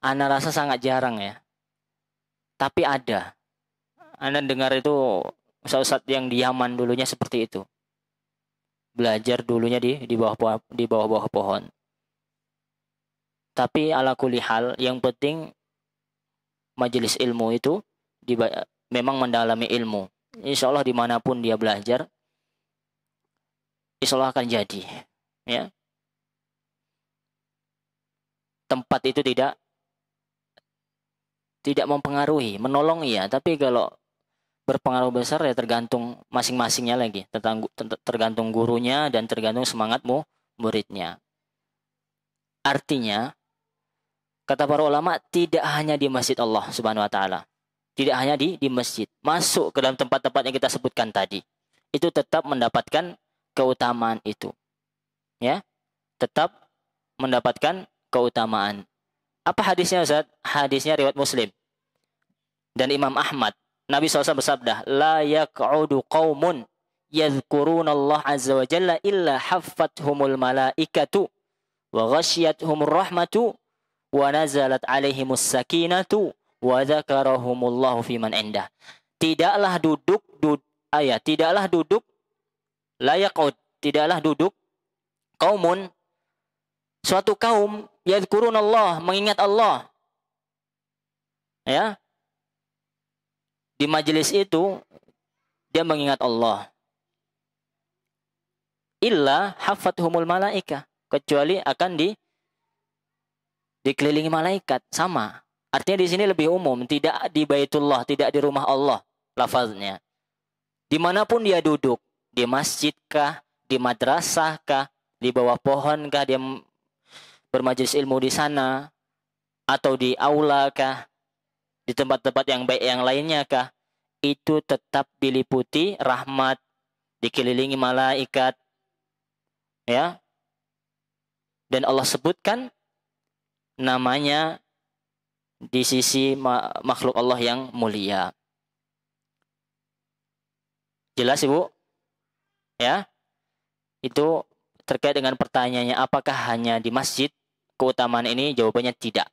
Ana rasa sangat jarang ya. Tapi ada. Ana dengar itu ustaz yang di Yaman dulunya seperti itu. Belajar dulunya di bawah pohon. Tapi ala kulli hal, yang penting majelis ilmu itu memang mendalami ilmu. Insya Allah dimanapun dia belajar, insya Allah akan jadi. Ya. Tempat itu tidak mempengaruhi, menolong iya. Tapi kalau berpengaruh besar ya tergantung masing-masingnya lagi. Tergantung gurunya dan tergantung semangatmu muridnya. Artinya, kata para ulama, tidak hanya di masjid Allah Subhanahu wa taala. Tidak hanya di masjid. Masuk ke dalam tempat-tempat yang kita sebutkan tadi. Itu tetap mendapatkan keutamaan itu. Ya. Tetap mendapatkan keutamaan. Apa hadisnya, Ustaz? Hadisnya riwayat Muslim dan Imam Ahmad. Nabi SAW bersabda, "La yaq'udu qaumun yadhkuruna Allah azza wa jalla illa haffathumul malaikatu wa ghasyiyatuhumur rahmatu wa nazalat alaihimus sakinatu wa dzakarahumullahu fiman indah." Tidaklah duduk la yaqud, tidaklah duduk qaumun, suatu kaum, yadhkurun Allah, mengingat Allah. Ya. Di majelis itu dia mengingat Allah. Illa haffathumul malaika, kecuali akan dikelilingi malaikat. Sama. Artinya di sini lebih umum, tidak di Baitullah, tidak di rumah Allah lafaznya. Dimanapun dia duduk, di masjid kah, di madrasah kah, di bawah pohon kah dia bermajelis ilmu di sana, atau di aula kah, di tempat-tempat yang baik yang lainnya kah, itu tetap diliputi rahmat, dikelilingi malaikat, ya. Dan Allah sebutkan namanya di sisi makhluk Allah yang mulia. Jelas, Ibu? Ya. Itu terkait dengan pertanyaannya, apakah hanya di masjid keutamaan ini? Jawabannya tidak.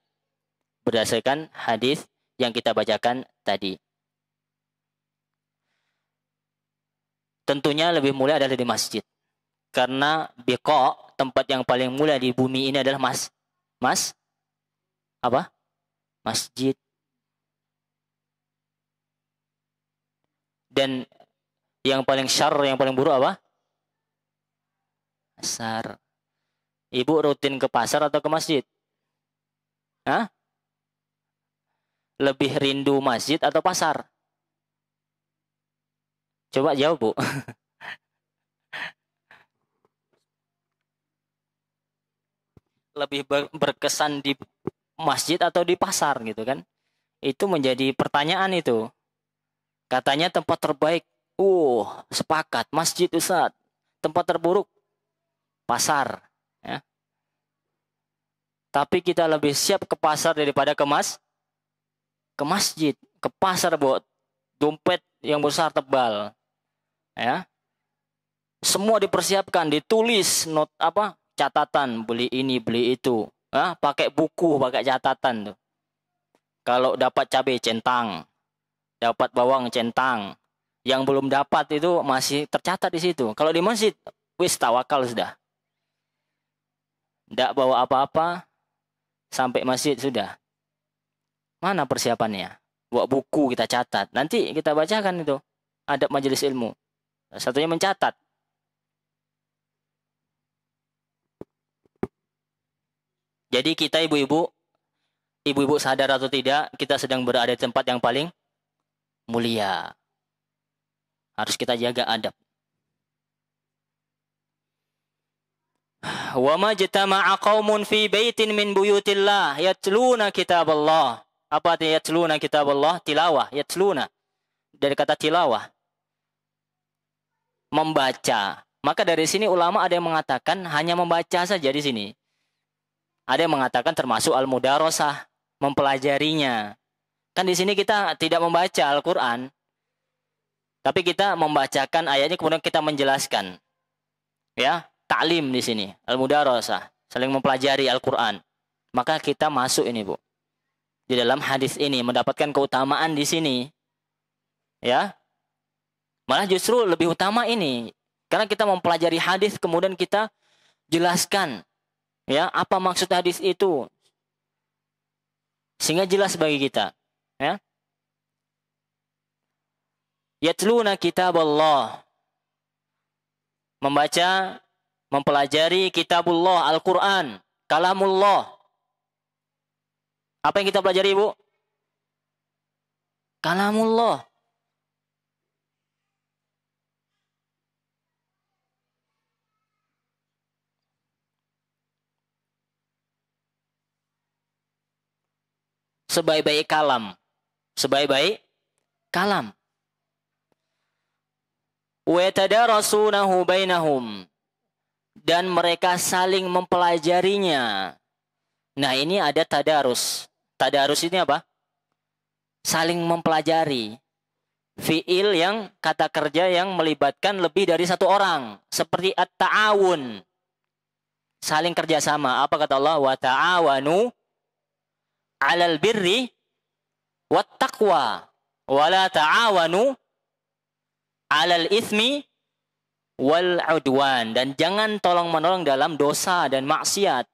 Berdasarkan hadis yang kita bacakan tadi. Tentunya lebih mulia adalah di masjid. Karena biqa, tempat yang paling mulia di bumi ini adalah masjid. Dan yang paling syarr, yang paling buruk apa? Pasar. Ibu rutin ke pasar atau ke masjid? Hah? Lebih rindu masjid atau pasar? Coba jawab, Bu. Lebih berkesan di masjid atau di pasar gitu kan? Itu menjadi pertanyaan itu. Katanya tempat terbaik. Sepakat. Masjid, Ustaz. Tempat terburuk, pasar. Ya. Tapi kita lebih siap ke pasar daripada ke masjid. Ke pasar buat dompet yang besar tebal. Ya. Semua dipersiapkan, ditulis not apa catatan, beli ini, beli itu. Pakai buku, pakai catatan tuh. Kalau dapat cabai centang, dapat bawang centang. Yang belum dapat itu masih tercatat di situ. Kalau di masjid, wis tawakal sudah. Tidak bawa apa-apa, sampai masjid sudah. Mana persiapannya? Bawa buku kita catat. Nanti kita bacakan itu. Adab majelis ilmu. Satunya mencatat. Jadi kita ibu-ibu sadar atau tidak, kita sedang berada di tempat yang paling mulia. Harus kita jaga adab. Wa ma jatama'a qaumun fi baitin min buyutillah yatluna kitaballah. Apa artinya yatluna kitaballah? Tilawah, yatluna. Dari kata tilawah. Membaca. Maka dari sini ulama ada yang mengatakan hanya membaca saja di sini. Ada yang mengatakan termasuk al-mudarasah, mempelajarinya. Kan di sini kita tidak membaca Al-Qur'an. Tapi kita membacakan ayatnya kemudian kita menjelaskan. Ya, ta'lim di sini, al-mudarasah, saling mempelajari Al-Qur'an. Maka kita masuk ini, Bu. Di dalam hadis ini mendapatkan keutamaan di sini. Ya. Malah justru lebih utama ini. Karena kita mempelajari hadis kemudian kita jelaskan ya, apa maksud hadis itu? Sehingga jelas bagi kita, ya. Yatluna kitaballah. Membaca, mempelajari kitabullah, Al-Qur'an, kalamullah. Apa yang kita pelajari, Bu? Kalamullah. Sebaik-baik kalam. Sebaik-baik kalam. Wa yatadarasunahu bainahum. Dan mereka saling mempelajarinya. Nah, ini ada tadarus. Tadarus ini apa? Saling mempelajari. Fi'il yang kata kerja yang melibatkan lebih dari satu orang. Seperti at-ta'awun. Saling kerjasama. Apa kata Allah? Wa ta'awanu 'alal birri wat taqwa. Wa la ta'awanu 'alal itsmi wal 'udwan. Dan jangan tolong-menolong dalam dosa dan maksiat.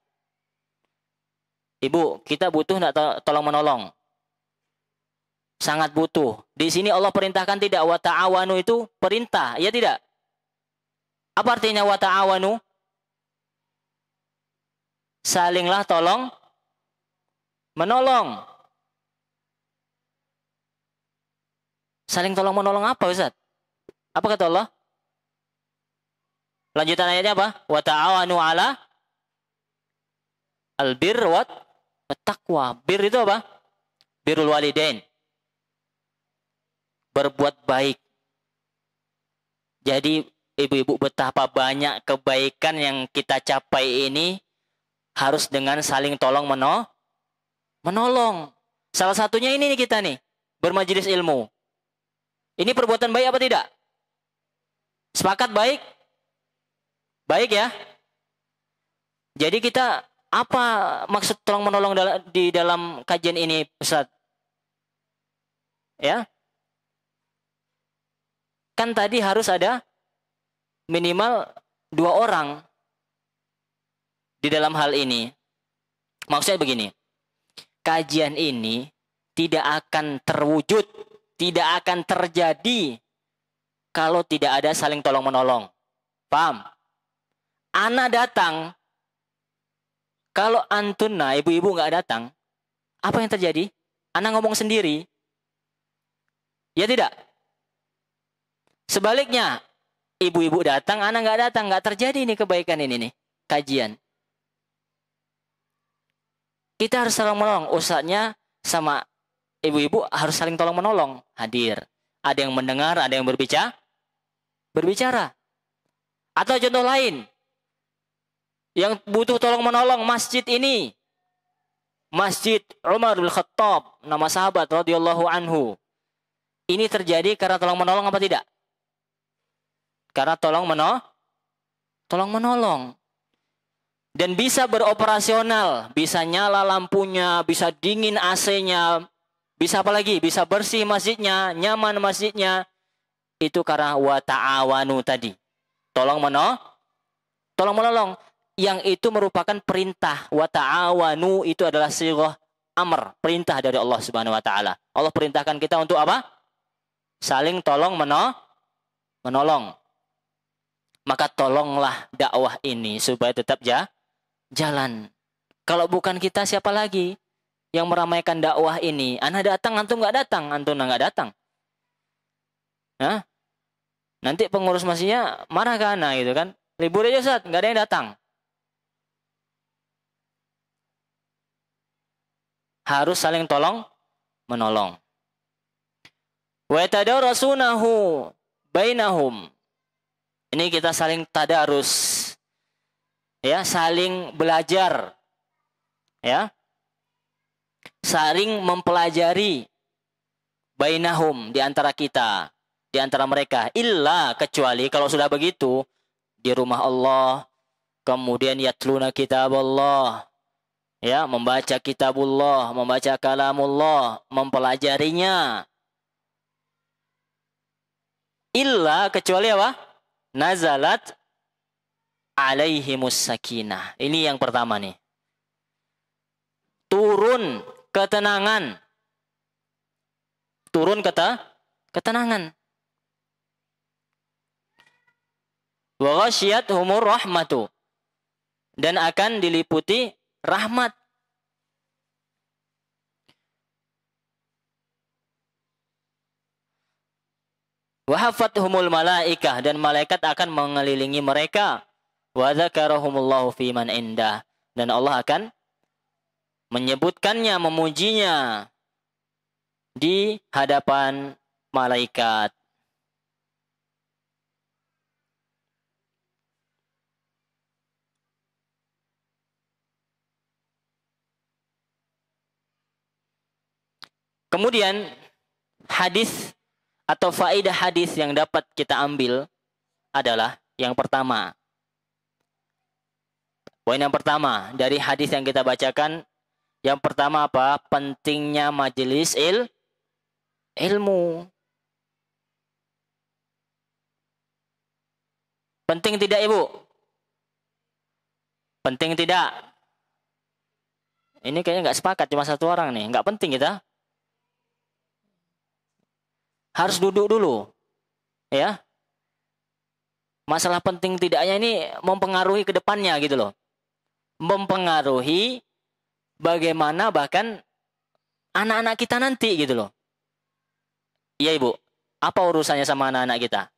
Ibu, kita butuh enggak tolong-menolong? Sangat butuh. Di sini Allah perintahkan tidak, wa ta'awanu itu perintah, ya tidak? Apa artinya wa ta'awanu? Salinglah tolong menolong. Saling tolong menolong apa, Ustaz? Apa kata Allah? Lanjutan ayatnya apa? Wa ta'awanu 'ala al-birr wat taqwa. Bir itu apa? Birrul walidain. Berbuat baik. Jadi ibu-ibu, betapa banyak kebaikan yang kita capai ini harus dengan saling tolong menolong. Salah satunya ini nih kita nih, bermajelis ilmu. Ini perbuatan baik apa tidak? Sepakat baik? Baik ya? Jadi kita, apa maksud tolong menolong di dalam kajian ini, Ustaz? Ya? Kan tadi harus ada minimal 2 orang di dalam hal ini. Maksudnya begini, kajian ini tidak akan terwujud, tidak akan terjadi kalau tidak ada saling tolong-menolong. Paham? Ana datang, kalau antuna, ibu-ibu nggak datang, apa yang terjadi? Ana ngomong sendiri. Ya tidak? Sebaliknya, ibu-ibu datang, anak nggak datang, nggak terjadi nih kebaikan ini nih, kajian. Kita harus saling menolong. Ustadznya sama ibu-ibu harus saling tolong menolong. Hadir. Ada yang mendengar, ada yang berbicara. Atau contoh lain, yang butuh tolong menolong masjid ini. Masjid Umar bin Khattab, nama sahabat radhiyallahu anhu. Ini terjadi karena tolong menolong apa tidak? Karena tolong menolong. Dan bisa beroperasional, bisa nyala lampunya, bisa dingin AC-nya, bisa apa lagi? Bisa bersih masjidnya, nyaman masjidnya. Itu karena wa ta'awanu tadi. Tolong menolong. Yang itu merupakan perintah. Wa ta'awanu itu adalah sighah amr, perintah dari Allah Subhanahu wa taala. Allah perintahkan kita untuk apa? Saling tolong menolong. Maka tolonglah dakwah ini supaya tetap jalan. Kalau bukan kita, siapa lagi yang meramaikan dakwah ini? Ana datang, antum nggak datang, antum nggak datang. Nah, nanti pengurus masjidnya marah ke ana gitu kan? Libur aja Ustaz, nggak ada yang datang. Harus saling tolong menolong. Wa tadarasunahu bainahum. Ini kita saling tadarus. Ya, saling belajar. Ya. Saling mempelajari bainahum di antara kita, di antara mereka. Illa kecuali kalau sudah begitu di rumah Allah, kemudian yatluna kitab Allah. Ya, membaca kitabullah, membaca kalamullah, mempelajarinya. Illa kecuali apa? Nazalat alaihimus sakinah. Ini yang pertama nih. Turun ketenangan. Turun ketenangan. Wa ghasyiyatuhumur rahmatu. Dan akan diliputi rahmat. Wa hafathumul malaikah, dan malaikat akan mengelilingi mereka. Wa dzakarahumullahu fi man indah, dan Allah akan menyebutkannya, memujinya di hadapan malaikat. Kemudian hadis atau faedah hadis yang dapat kita ambil adalah yang pertama. Poin yang pertama dari hadis yang kita bacakan, yang pertama apa? Pentingnya majelis ilmu. Penting tidak, Ibu? Penting tidak? Ini kayaknya nggak sepakat, cuma satu orang nih. Nggak penting kita. Harus duduk dulu. Ya. Masalah penting tidaknya ini mempengaruhi ke depannya gitu loh. Mempengaruhi bagaimana bahkan anak-anak kita nanti gitu loh. Iya Ibu, apa urusannya sama anak-anak kita?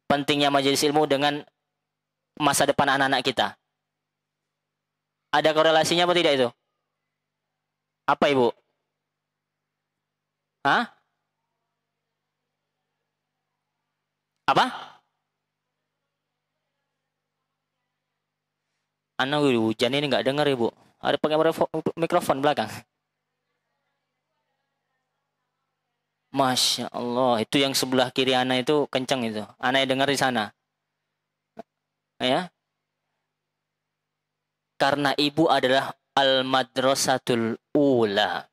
Pentingnya majelis ilmu dengan masa depan anak-anak kita. Ada korelasinya apa tidak itu? Apa Ibu? Hah? Apa? Anak hujan ini nggak dengar Ibu. Ada pakai mikrofon belakang. Masya Allah, itu yang sebelah kiri anak itu kencang itu. Anak dengar di sana. Ya. Karena ibu adalah al-madrasatul ula.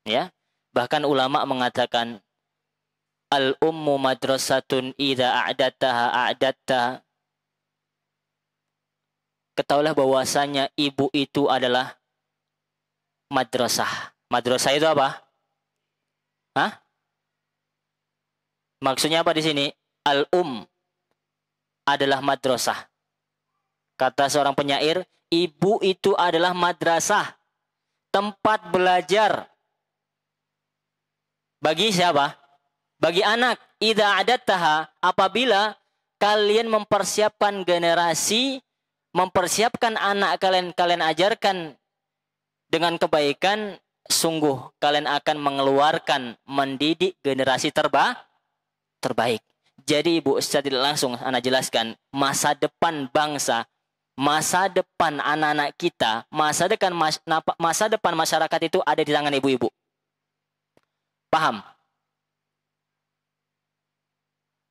Ya. Bahkan ulama mengatakan al-ummu madrasatun idza a'dadtaha a'dadtaha. Ketahuilah bahwasanya ibu itu adalah madrasah. Madrasah itu apa? Hah? Maksudnya apa di sini? Adalah madrasah. Kata seorang penyair, ibu itu adalah madrasah. Tempat belajar. Bagi siapa? Bagi anak. idza adattaha, apabila kalian mempersiapkan generasi, mempersiapkan anak kalian, kalian ajarkan dengan kebaikan, sungguh kalian akan mengeluarkan, mendidik generasi terbaik. Jadi Ibu, secara tidak langsung Anda jelaskan, masa depan bangsa, masa depan anak-anak kita, masa depan masyarakat itu ada di tangan ibu-ibu. Paham?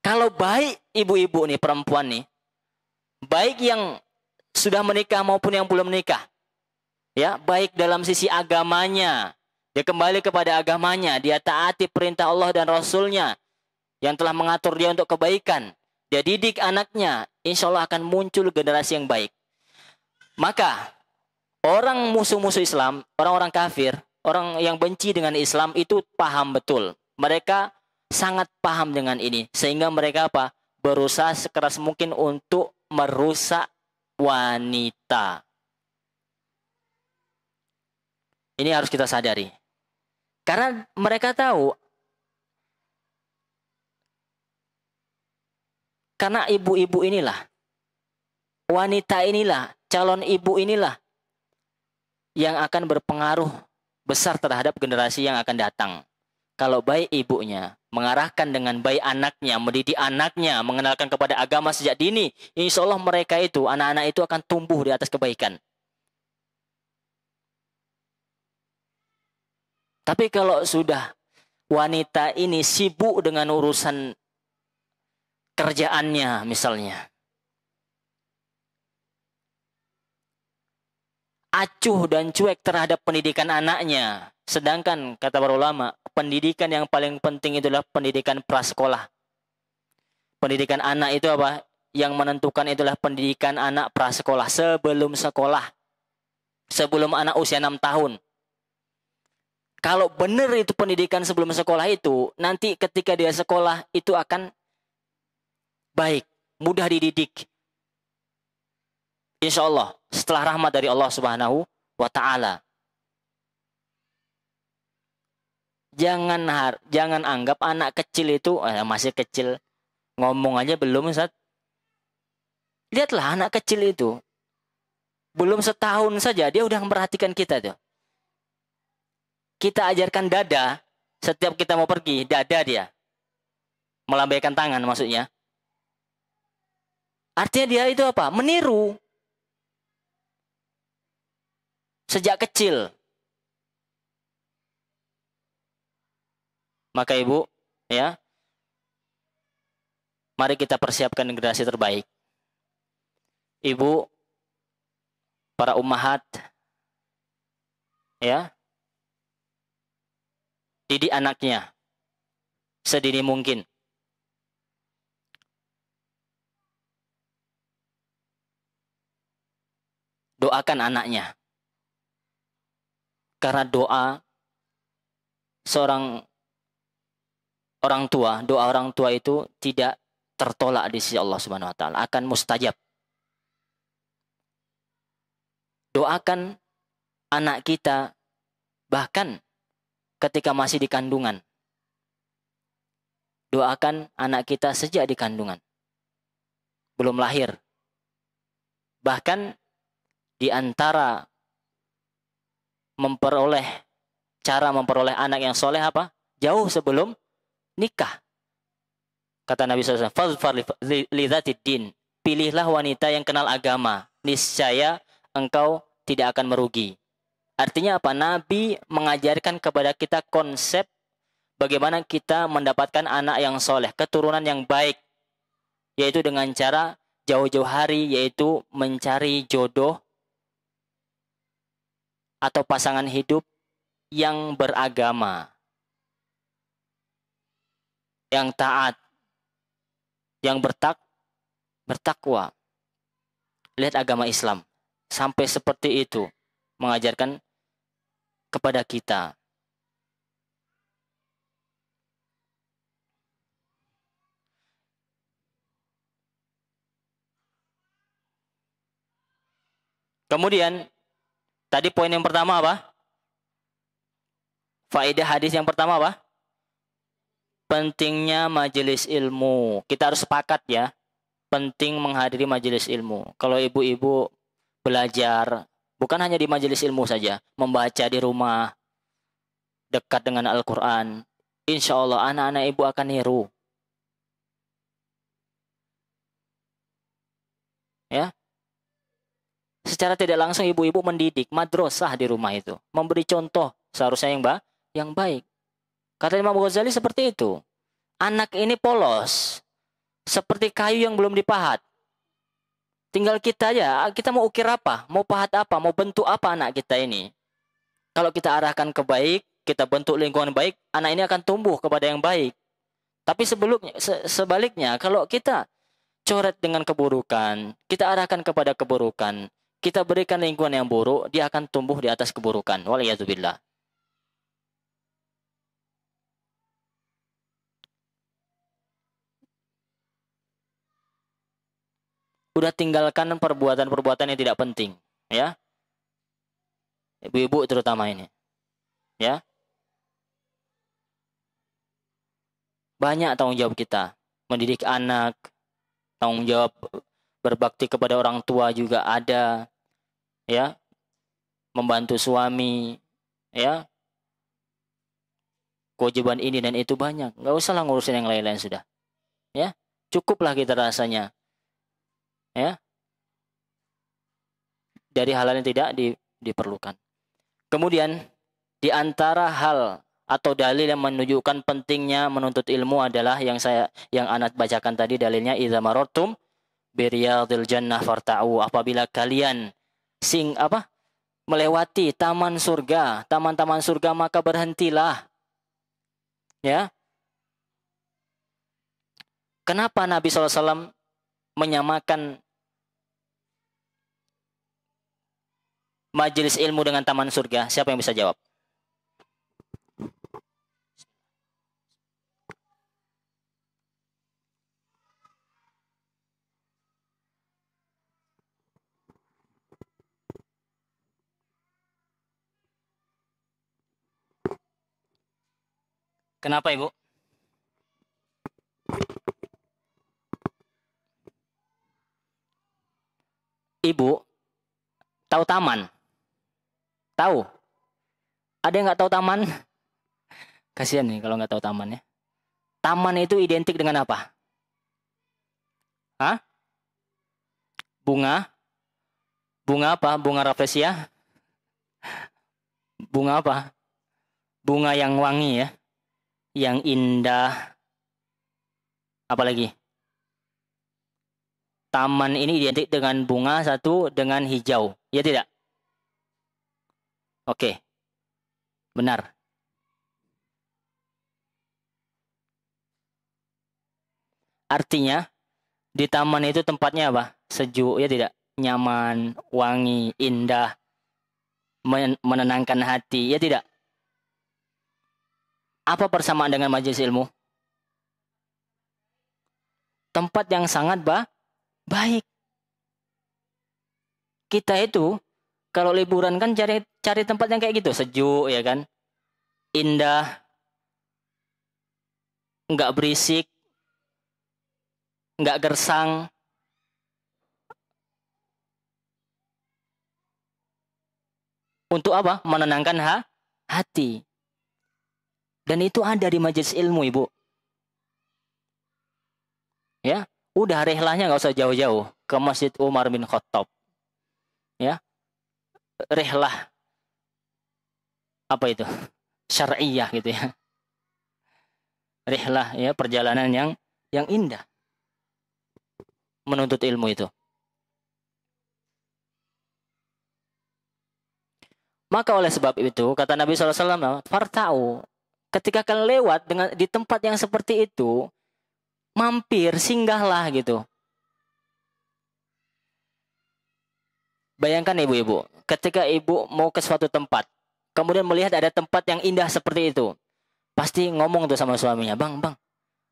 Kalau baik ibu-ibu nih, perempuan nih, baik yang sudah menikah maupun yang belum menikah, ya, baik dalam sisi agamanya, dia kembali kepada agamanya, dia taati perintah Allah dan Rasulnya yang telah mengatur dia untuk kebaikan, dia didik anaknya, insya Allah akan muncul generasi yang baik. Maka orang musuh-musuh Islam, orang-orang kafir, orang yang benci dengan Islam itu paham betul. Mereka sangat paham dengan ini, sehingga mereka apa? Berusaha sekeras mungkin untuk merusak wanita. Ini harus kita sadari. Karena mereka tahu, karena ibu-ibu inilah, wanita inilah, calon ibu inilah yang akan berpengaruh besar terhadap generasi yang akan datang. Kalau baik ibunya, mengarahkan dengan baik anaknya, mendidik anaknya, mengenalkan kepada agama sejak dini, insya Allah mereka itu, anak-anak itu akan tumbuh di atas kebaikan. Tapi kalau sudah wanita ini sibuk dengan urusan kerjaannya misalnya, acuh dan cuek terhadap pendidikan anaknya. Sedangkan kata para ulama, pendidikan yang paling penting itulah pendidikan prasekolah. Pendidikan anak itu apa? Yang menentukan itulah pendidikan anak prasekolah, sebelum sekolah. Sebelum anak usia 6 tahun. Kalau benar itu pendidikan sebelum sekolah itu, nanti ketika dia sekolah itu akan baik, mudah dididik. Insya Allah, setelah rahmat dari Allah Subhanahu wa Ta'ala. Jangan anggap anak kecil itu masih kecil, ngomong aja belum, Ustaz. Lihatlah anak kecil itu, belum setahun saja dia udah memperhatikan kita tuh. Kita ajarkan dada, setiap kita mau pergi, dada dia. Melambaikan tangan maksudnya. Artinya dia itu apa? Meniru. Sejak kecil. Maka Ibu, ya, mari kita persiapkan generasi terbaik. Ibu, para ummahat, ya, didik anaknya sedini mungkin. Doakan anaknya. Karena doa seorang orang tua, doa orang tua itu tidak tertolak di sisi Allah Subhanahu wa Ta'ala, akan mustajab. Doakan anak kita bahkan ketika masih di kandungan. Doakan anak kita sejak di kandungan, belum lahir. Bahkan di antara cara memperoleh anak yang soleh apa? Jauh sebelum nikah. Kata Nabi SAW, "Fadfar li dzatid din." Pilihlah wanita yang kenal agama, niscaya engkau tidak akan merugi. Artinya apa? Nabi mengajarkan kepada kita konsep bagaimana kita mendapatkan anak yang soleh, keturunan yang baik, yaitu dengan cara jauh-jauh hari, yaitu mencari jodoh atau pasangan hidup yang beragama, yang taat, yang bertakwa. Lihat agama Islam sampai seperti itu mengajarkan kepada kita. Kemudian tadi poin yang pertama apa? Faedah hadis yang pertama apa? pentingnya majelis ilmu. Kita harus sepakat ya, penting menghadiri majelis ilmu. Kalau ibu-ibu belajar, bukan hanya di majelis ilmu saja, membaca di rumah, dekat dengan Al-Quran, insya Allah anak-anak ibu akan niru. Ya, secara tidak langsung ibu-ibu mendidik madrasah di rumah itu, memberi contoh seharusnya yang baik. Kata Imam Ghazali seperti itu. Anak ini polos, seperti kayu yang belum dipahat. Tinggal kita aja, kita mau ukir apa, mau pahat apa, mau bentuk apa anak kita ini. Kalau kita arahkan ke baik, kita bentuk lingkungan baik, anak ini akan tumbuh kepada yang baik. Tapi sebaliknya, kalau kita coret dengan keburukan, kita arahkan kepada keburukan, kita berikan lingkungan yang buruk, dia akan tumbuh di atas keburukan. Waliyadzubillah. Udah tinggalkan perbuatan-perbuatan yang tidak penting, ya. Ibu-ibu terutama ini, ya. Banyak tanggung jawab kita, mendidik anak, tanggung jawab berbakti kepada orang tua juga ada, ya. Membantu suami, ya. Kewajiban ini dan itu banyak, nggak usah lah ngurusin yang lain-lain sudah, ya. Cukuplah kita rasanya, ya, dari hal yang tidak diperlukan. Kemudian di antara hal atau dalil yang menunjukkan pentingnya menuntut ilmu adalah yang anak bacakan tadi dalilnya, idza marartum biriyadil jannah farta'u, apabila kalian melewati taman surga, taman-taman surga, maka berhentilah. Ya. Kenapa Nabi SAW menyamakan majelis ilmu dengan taman surga? Siapa yang bisa jawab? Kenapa, Ibu? Ibu tahu taman? Tahu? Ada yang nggak tahu taman? Kasihan nih kalau nggak tahu taman ya. Taman itu identik dengan apa? Hah? Bunga? Bunga apa? Bunga rafflesia? Bunga apa? Bunga yang wangi ya, yang indah. Apalagi? Taman ini identik dengan bunga, satu dengan hijau, ya tidak? Oke, benar. Artinya di taman itu tempatnya apa? Sejuk, ya tidak? Nyaman, wangi, indah, menenangkan hati, ya tidak? Apa persamaan dengan majelis ilmu? Tempat yang sangat baik. Kita itu kalau liburan kan cari tempat yang kayak gitu, sejuk ya kan, indah, nggak berisik, nggak gersang. Untuk apa? Menenangkan hati. Dan itu ada di majelis ilmu, Ibu. Ya, udah rehlahnya nggak usah jauh-jauh ke Masjid Umar bin Khattab. Ya, rehlah apa itu? Syar'iyah gitu ya. Rehlah ya, perjalanan yang indah menuntut ilmu itu. Maka oleh sebab itu kata Nabi SAW, farta'u, ketika kalian lewat di tempat yang seperti itu, mampir, singgahlah gitu. Bayangkan ibu-ibu, ketika ibu mau ke suatu tempat, kemudian melihat ada tempat yang indah seperti itu, pasti ngomong tuh sama suaminya, bang,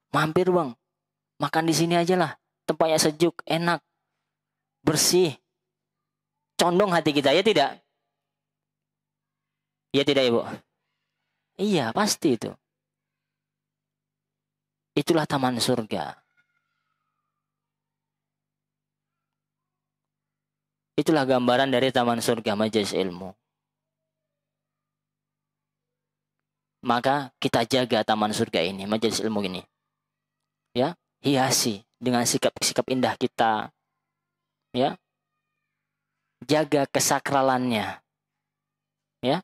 mampir bang, makan di sini aja lah, tempatnya sejuk, enak, bersih, condong hati kita, ya tidak? Ya tidak, Ibu? Iya, pasti itu. Itulah taman surga. Itulah gambaran dari taman surga, majelis ilmu. Maka kita jaga taman surga ini, majelis ilmu ini. Ya, hiasi dengan sikap-sikap indah kita. Ya. Jaga kesakralannya. Ya.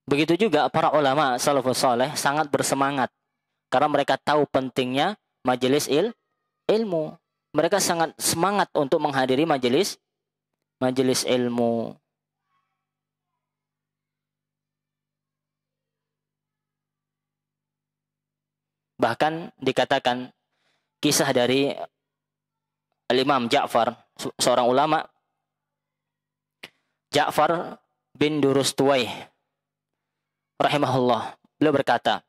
Begitu juga para ulama salafus saleh sangat bersemangat karena mereka tahu pentingnya majelis ilmu. Mereka sangat semangat untuk menghadiri majelis ilmu. Bahkan dikatakan kisah dari Al-Imam Ja'far, seorang ulama, Ja'far bin Durustuwaih rahimahullah. Beliau berkata,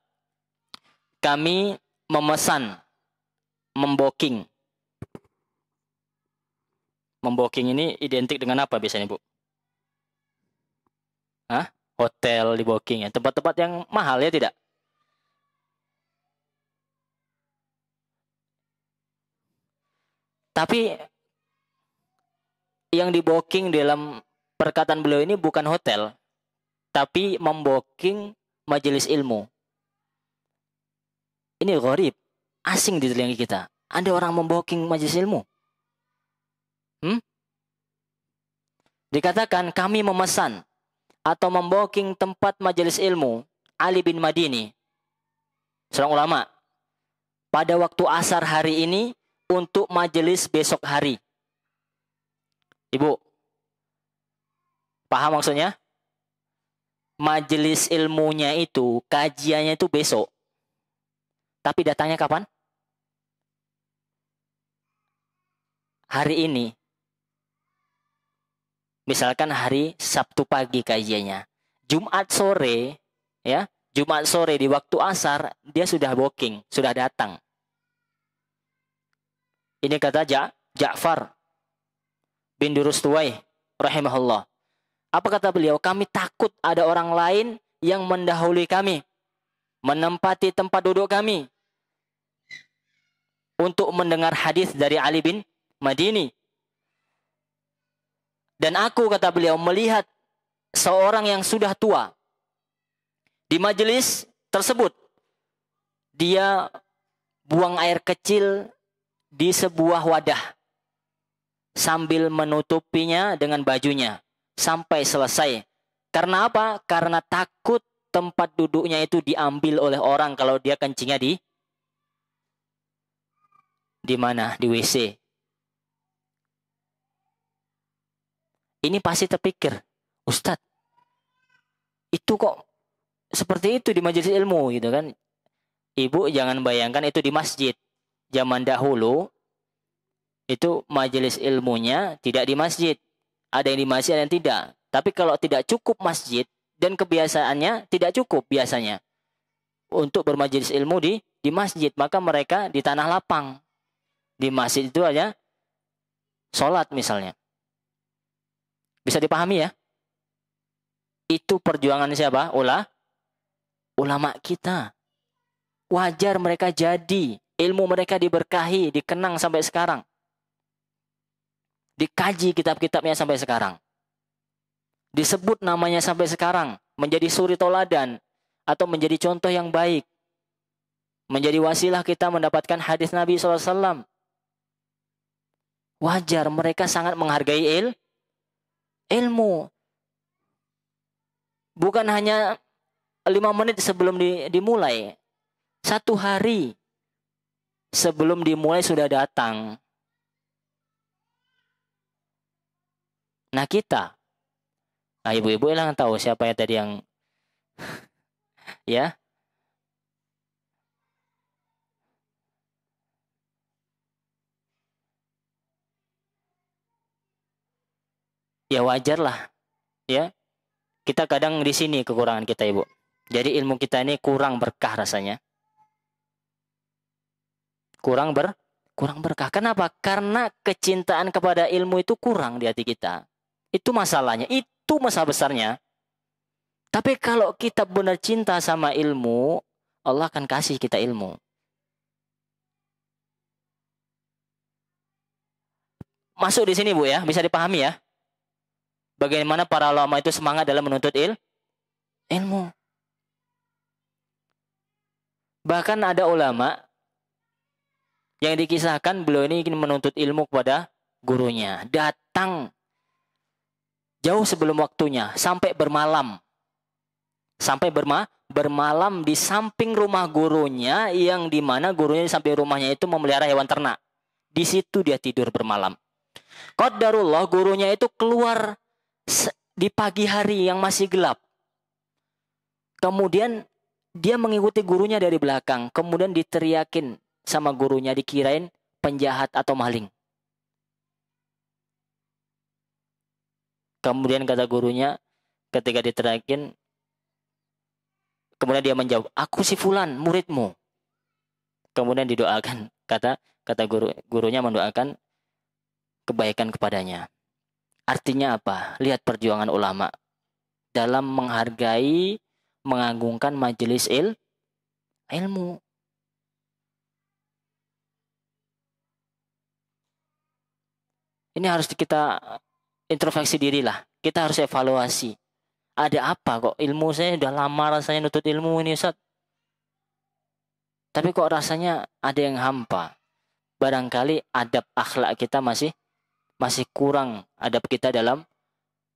kami memesan memboking. Memboking ini identik dengan apa biasanya, Bu? Hah? Hotel di booking ya. Tempat-tempat yang mahal ya tidak? Tapi yang di booking dalam perkataan beliau ini bukan hotel, tapi memboking majelis ilmu. Ini gharib, asing di telinga kita. Ada orang memboking majelis ilmu. Dikatakan kami memesan atau memboking tempat majelis ilmu Ali bin Madini, seorang ulama, pada waktu asar hari ini untuk majelis besok hari. Ibu, paham maksudnya? Majelis ilmunya itu, kajiannya itu besok. Tapi datangnya kapan? Hari ini. Misalkan hari Sabtu pagi kajiannya. Jumat sore, ya, Jumat sore di waktu asar, dia sudah booking, sudah datang. Ini kata Ja'far bin Durustuwaih rahimahullah. Apa kata beliau? Kami takut ada orang lain yang mendahului kami, menempati tempat duduk kami untuk mendengar hadis dari Ali bin Madini. Dan aku, kata beliau, melihat seorang yang sudah tua di majelis tersebut. Dia buang air kecil di sebuah wadah sambil menutupinya dengan bajunya sampai selesai. Karena apa? Karena takut tempat duduknya itu diambil oleh orang kalau dia kencingnya di mana? Di WC. Ini pasti terpikir, Ustadz, itu kok seperti itu di majelis ilmu gitu kan? Ibu jangan bayangkan itu di masjid. Zaman dahulu itu majelis ilmunya tidak di masjid. Ada yang di masjid, ada yang tidak. Tapi kalau tidak cukup masjid dan kebiasaannya tidak cukup biasanya untuk bermajelis ilmu di masjid, maka mereka di tanah lapang. Di masjid itu aja sholat misalnya. Bisa dipahami ya? Itu perjuangan siapa? Ulama kita. Wajar mereka jadi. Ilmu mereka diberkahi, dikenang sampai sekarang. Dikaji kitab-kitabnya sampai sekarang. Disebut namanya sampai sekarang. Menjadi suri toladan. Atau menjadi contoh yang baik. Menjadi wasilah kita mendapatkan hadis Nabi SAW. Wajar mereka sangat menghargai ilmu. Bukan hanya 5 menit sebelum dimulai. 1 hari sebelum dimulai sudah datang. Nah kita. Nah ibu-ibu yang tahu siapa ya tadi yang ya. Ya wajar lah. Ya. Kita kadang di sini kekurangan kita, Ibu. Jadi ilmu kita ini kurang berkah rasanya. Kurang Kurang berkah. Kenapa? Karena kecintaan kepada ilmu itu kurang di hati kita. Itu masalahnya. Itu masalah besarnya. Tapi kalau kita benar cinta sama ilmu, Allah akan kasih kita ilmu. Masuk di sini Bu ya, bisa dipahami ya. Bagaimana para ulama itu semangat dalam menuntut ilmu. Bahkan ada ulama yang dikisahkan beliau ini ingin menuntut ilmu kepada gurunya. Datang jauh sebelum waktunya, sampai bermalam. Sampai bermalam di samping rumah gurunya, yang dimana gurunya di samping rumahnya itu memelihara hewan ternak. Di situ dia tidur bermalam. Qadarullah gurunya itu keluar di pagi hari yang masih gelap. Kemudian dia mengikuti gurunya dari belakang. Kemudian diteriakin sama gurunya, dikirain penjahat atau maling. Kemudian kata gurunya ketika diteriakin, kemudian dia menjawab, aku si fulan, muridmu. Kemudian didoakan, kata gurunya mendoakan kebaikan kepadanya. Artinya apa? Lihat perjuangan ulama dalam menghargai, mengagungkan majelis ilmu. Ini harus kita introspeksi diri lah. Kita harus evaluasi. Ada apa kok ilmu saya udah lama rasanya nutut ilmu ini Ustaz. Tapi kok rasanya ada yang hampa. Barangkali adab akhlak kita masih kurang, adab kita dalam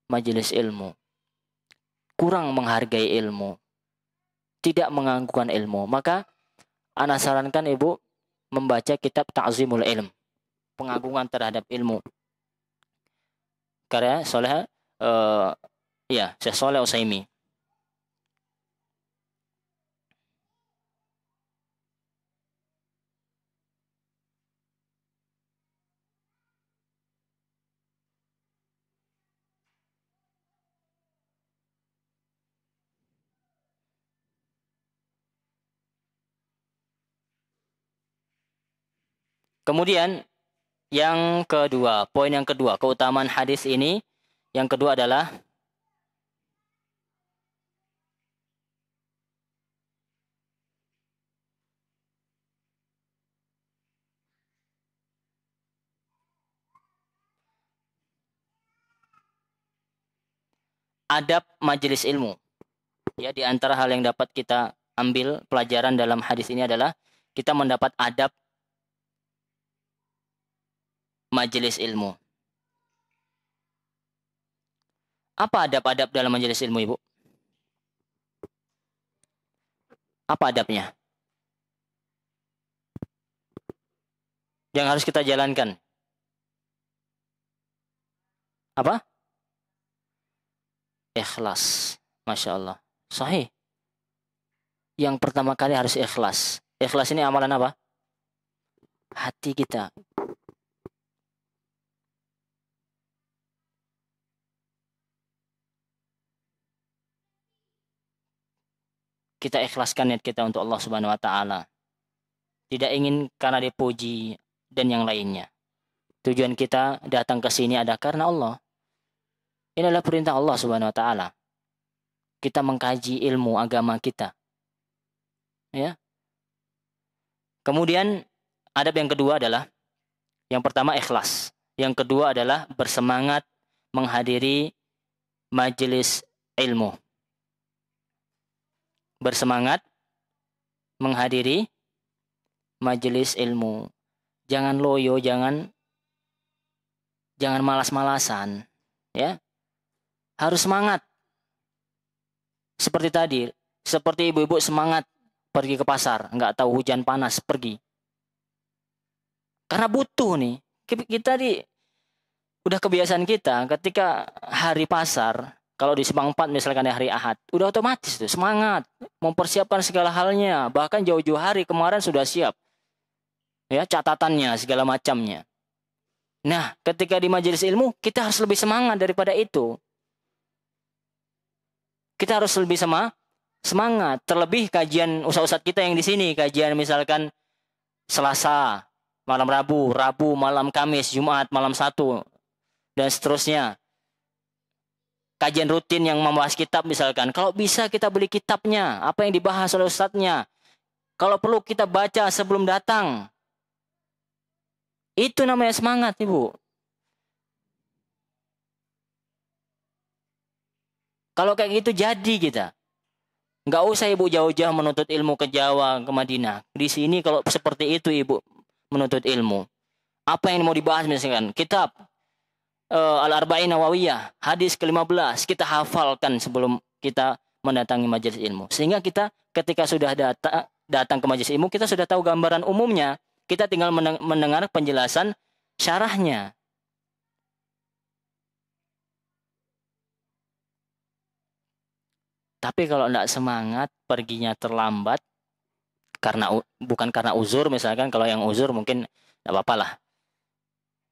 majelis ilmu. Kurang menghargai ilmu. Tidak mengagungkan ilmu. Maka ana sarankan Ibu membaca kitab Ta'zimul Ilm. Pengagungan terhadap ilmu. Karya Syekh Shalih Utsaimin. Kemudian yang kedua, poin yang kedua, keutamaan hadis ini, yang kedua adalah adab majelis ilmu. Ya, di antara hal yang dapat kita ambil pelajaran dalam hadis ini adalah kita mendapat adab majelis ilmu. Apa adab-adab dalam majelis ilmu, Ibu? Apa adabnya? Yang harus kita jalankan. Apa? Ikhlas. Masya Allah. Sahih. Yang pertama kali harus ikhlas. Ikhlas ini amalan apa? Hati kita. Kita ikhlaskan niat kita untuk Allah Subhanahu wa taala. Tidak ingin karena dipuji dan yang lainnya. Tujuan kita datang ke sini ada karena Allah. Ini adalah perintah Allah Subhanahu wa taala. Kita mengkaji ilmu agama kita. Ya. Kemudian adab yang kedua adalah, yang pertama ikhlas. Yang kedua adalah bersemangat menghadiri majelis ilmu. Bersemangat menghadiri majelis ilmu. Jangan loyo, jangan malas-malasan, ya. Harus semangat. Seperti tadi, seperti ibu-ibu semangat pergi ke pasar, nggak tahu hujan panas pergi. Karena butuh nih. Kita udah kebiasaan kita ketika hari pasar, kalau di Simpang 4 misalkan hari Ahad, udah otomatis tuh semangat mempersiapkan segala halnya, bahkan jauh-jauh hari kemarin sudah siap. Ya, catatannya segala macamnya. Nah, ketika di majelis ilmu kita harus lebih semangat daripada itu. Kita harus lebih semangat. Terlebih kajian ustaz-ustaz kita yang di sini, kajian misalkan Selasa, malam Rabu, Rabu malam Kamis, Jumat malam 1, dan seterusnya. Kajian rutin yang membahas kitab misalkan. Kalau bisa kita beli kitabnya, apa yang dibahas oleh ustadznya. Kalau perlu kita baca sebelum datang. Itu namanya semangat, Ibu. Kalau kayak gitu jadi kita. Nggak usah Ibu jauh-jauh menuntut ilmu ke Jawa, ke Madinah. Di sini kalau seperti itu Ibu menuntut ilmu. Apa yang mau dibahas misalkan? Kitab Al-Arba'in Nawawiyah, hadis ke-15. Kita hafalkan sebelum kita mendatangi majelis ilmu. Sehingga kita ketika sudah datang ke majelis ilmu, kita sudah tahu gambaran umumnya. Kita tinggal mendengar penjelasan syarahnya. Tapi kalau tidak semangat, perginya terlambat, bukan karena uzur misalkan. Kalau yang uzur mungkin tidak apa-apa lah.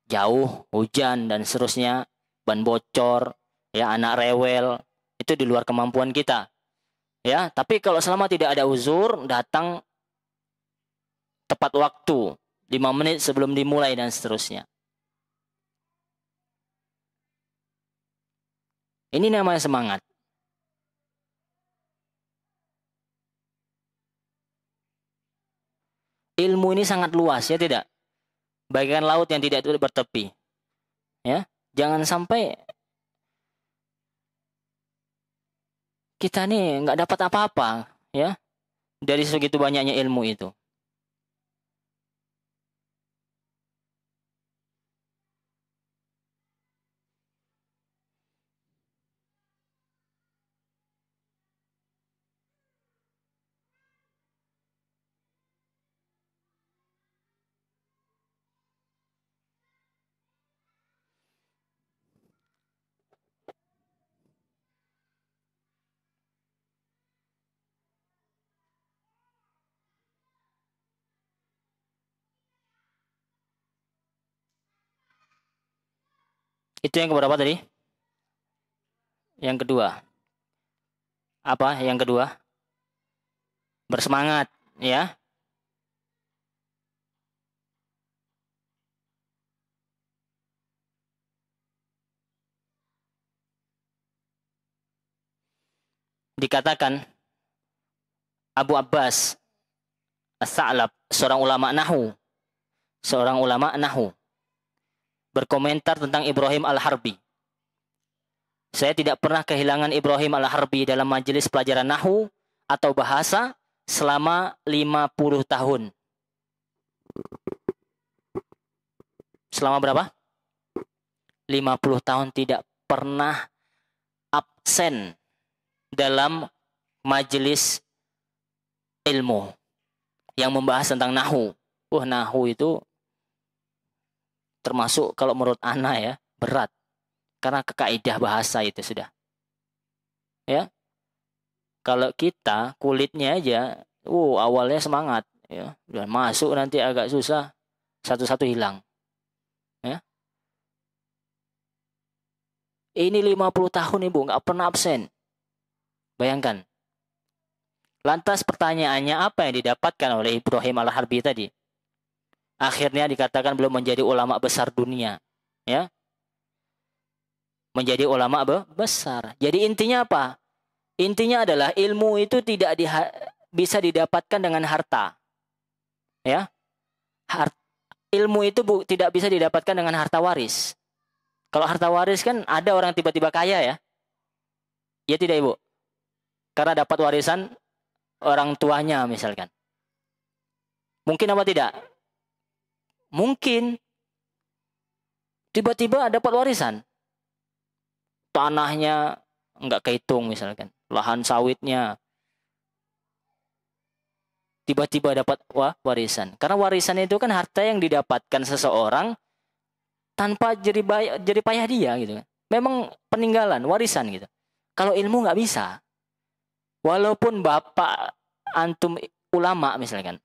Jauh, hujan dan seterusnya, ban bocor, ya anak rewel, itu di luar kemampuan kita. Ya, tapi kalau selama tidak ada uzur, datang tepat waktu, 5 menit sebelum dimulai dan seterusnya. Ini namanya semangat. Ilmu ini sangat luas, ya tidak? Bagaikan laut yang tidak bertepi. Ya, jangan sampai kita nih nggak dapat apa-apa, ya, dari segitu banyaknya ilmu itu. Itu yang keberapa tadi? Yang kedua. Apa yang kedua? Bersemangat, ya. Dikatakan Abu Abbas As-Sa'lab, seorang ulama Nahu, berkomentar tentang Ibrahim Al-Harbi. Saya tidak pernah kehilangan Ibrahim Al-Harbi dalam majelis pelajaran Nahu atau bahasa selama 50 tahun. Selama berapa? 50 tahun tidak pernah absen dalam majelis ilmu yang membahas tentang Nahu. Nahu itu termasuk kalau menurut Ana ya, berat. Karena kekaidah bahasa itu sudah. Ya. Kalau kita kulitnya aja, awalnya semangat, ya. Udah masuk nanti agak susah, satu-satu hilang. Ya. Ini 50 tahun Ibu nggak pernah absen. Bayangkan. Lantas pertanyaannya apa yang didapatkan oleh Ibrahim Al-Harbi tadi? Akhirnya dikatakan belum menjadi ulama besar dunia. Ya. Menjadi ulama besar. Jadi intinya apa? Intinya adalah ilmu itu tidak bisa didapatkan dengan harta. Ya. Ilmu itu tidak bisa didapatkan dengan harta waris. Kalau harta waris kan ada orang tiba-tiba kaya ya. Ya tidak Ibu? Karena dapat warisan orang tuanya misalkan. Mungkin apa tidak? Mungkin. Tiba-tiba dapat warisan. Tanahnya nggak kehitung misalkan. Lahan sawitnya. Tiba-tiba dapat warisan. Karena warisan itu kan harta yang didapatkan seseorang tanpa jerih payah dia gitu. Memang peninggalan, warisan gitu. Kalau ilmu nggak bisa. Walaupun bapak antum ulama misalkan.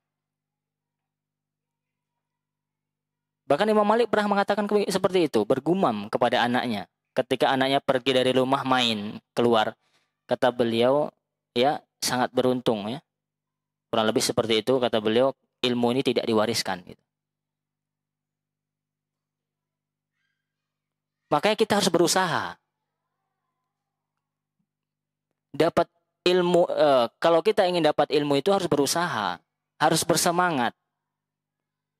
Bahkan Imam Malik pernah mengatakan seperti itu, bergumam kepada anaknya. Ketika anaknya pergi dari rumah main, keluar. Kata beliau, ya sangat beruntung ya. Kurang lebih seperti itu, kata beliau, ilmu ini tidak diwariskan. Gitu. Makanya kita harus berusaha. Dapat ilmu, kalau kita ingin dapat ilmu itu harus berusaha, harus bersemangat.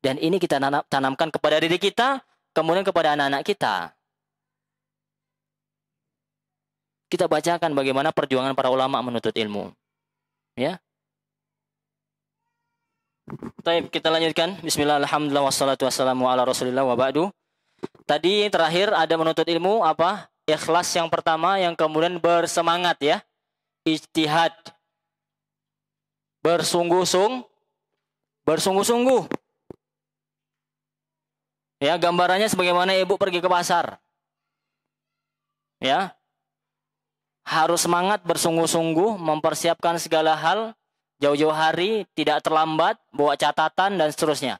Dan ini kita tanamkan kepada diri kita, kemudian kepada anak-anak kita. Kita bacakan bagaimana perjuangan para ulama menuntut ilmu. Ya. Baik, kita lanjutkan. Bismillah, alhamdulillah, wassalatu wassalamu ala rasulillah wa ba'du. Tadi terakhir ada menuntut ilmu apa? Ikhlas yang pertama, yang kemudian bersemangat ya. Ijtihad. Bersungguh-sungguh. Ya, gambarannya sebagaimana ibu pergi ke pasar. Ya. Harus semangat bersungguh-sungguh mempersiapkan segala hal jauh-jauh hari, tidak terlambat, bawa catatan dan seterusnya.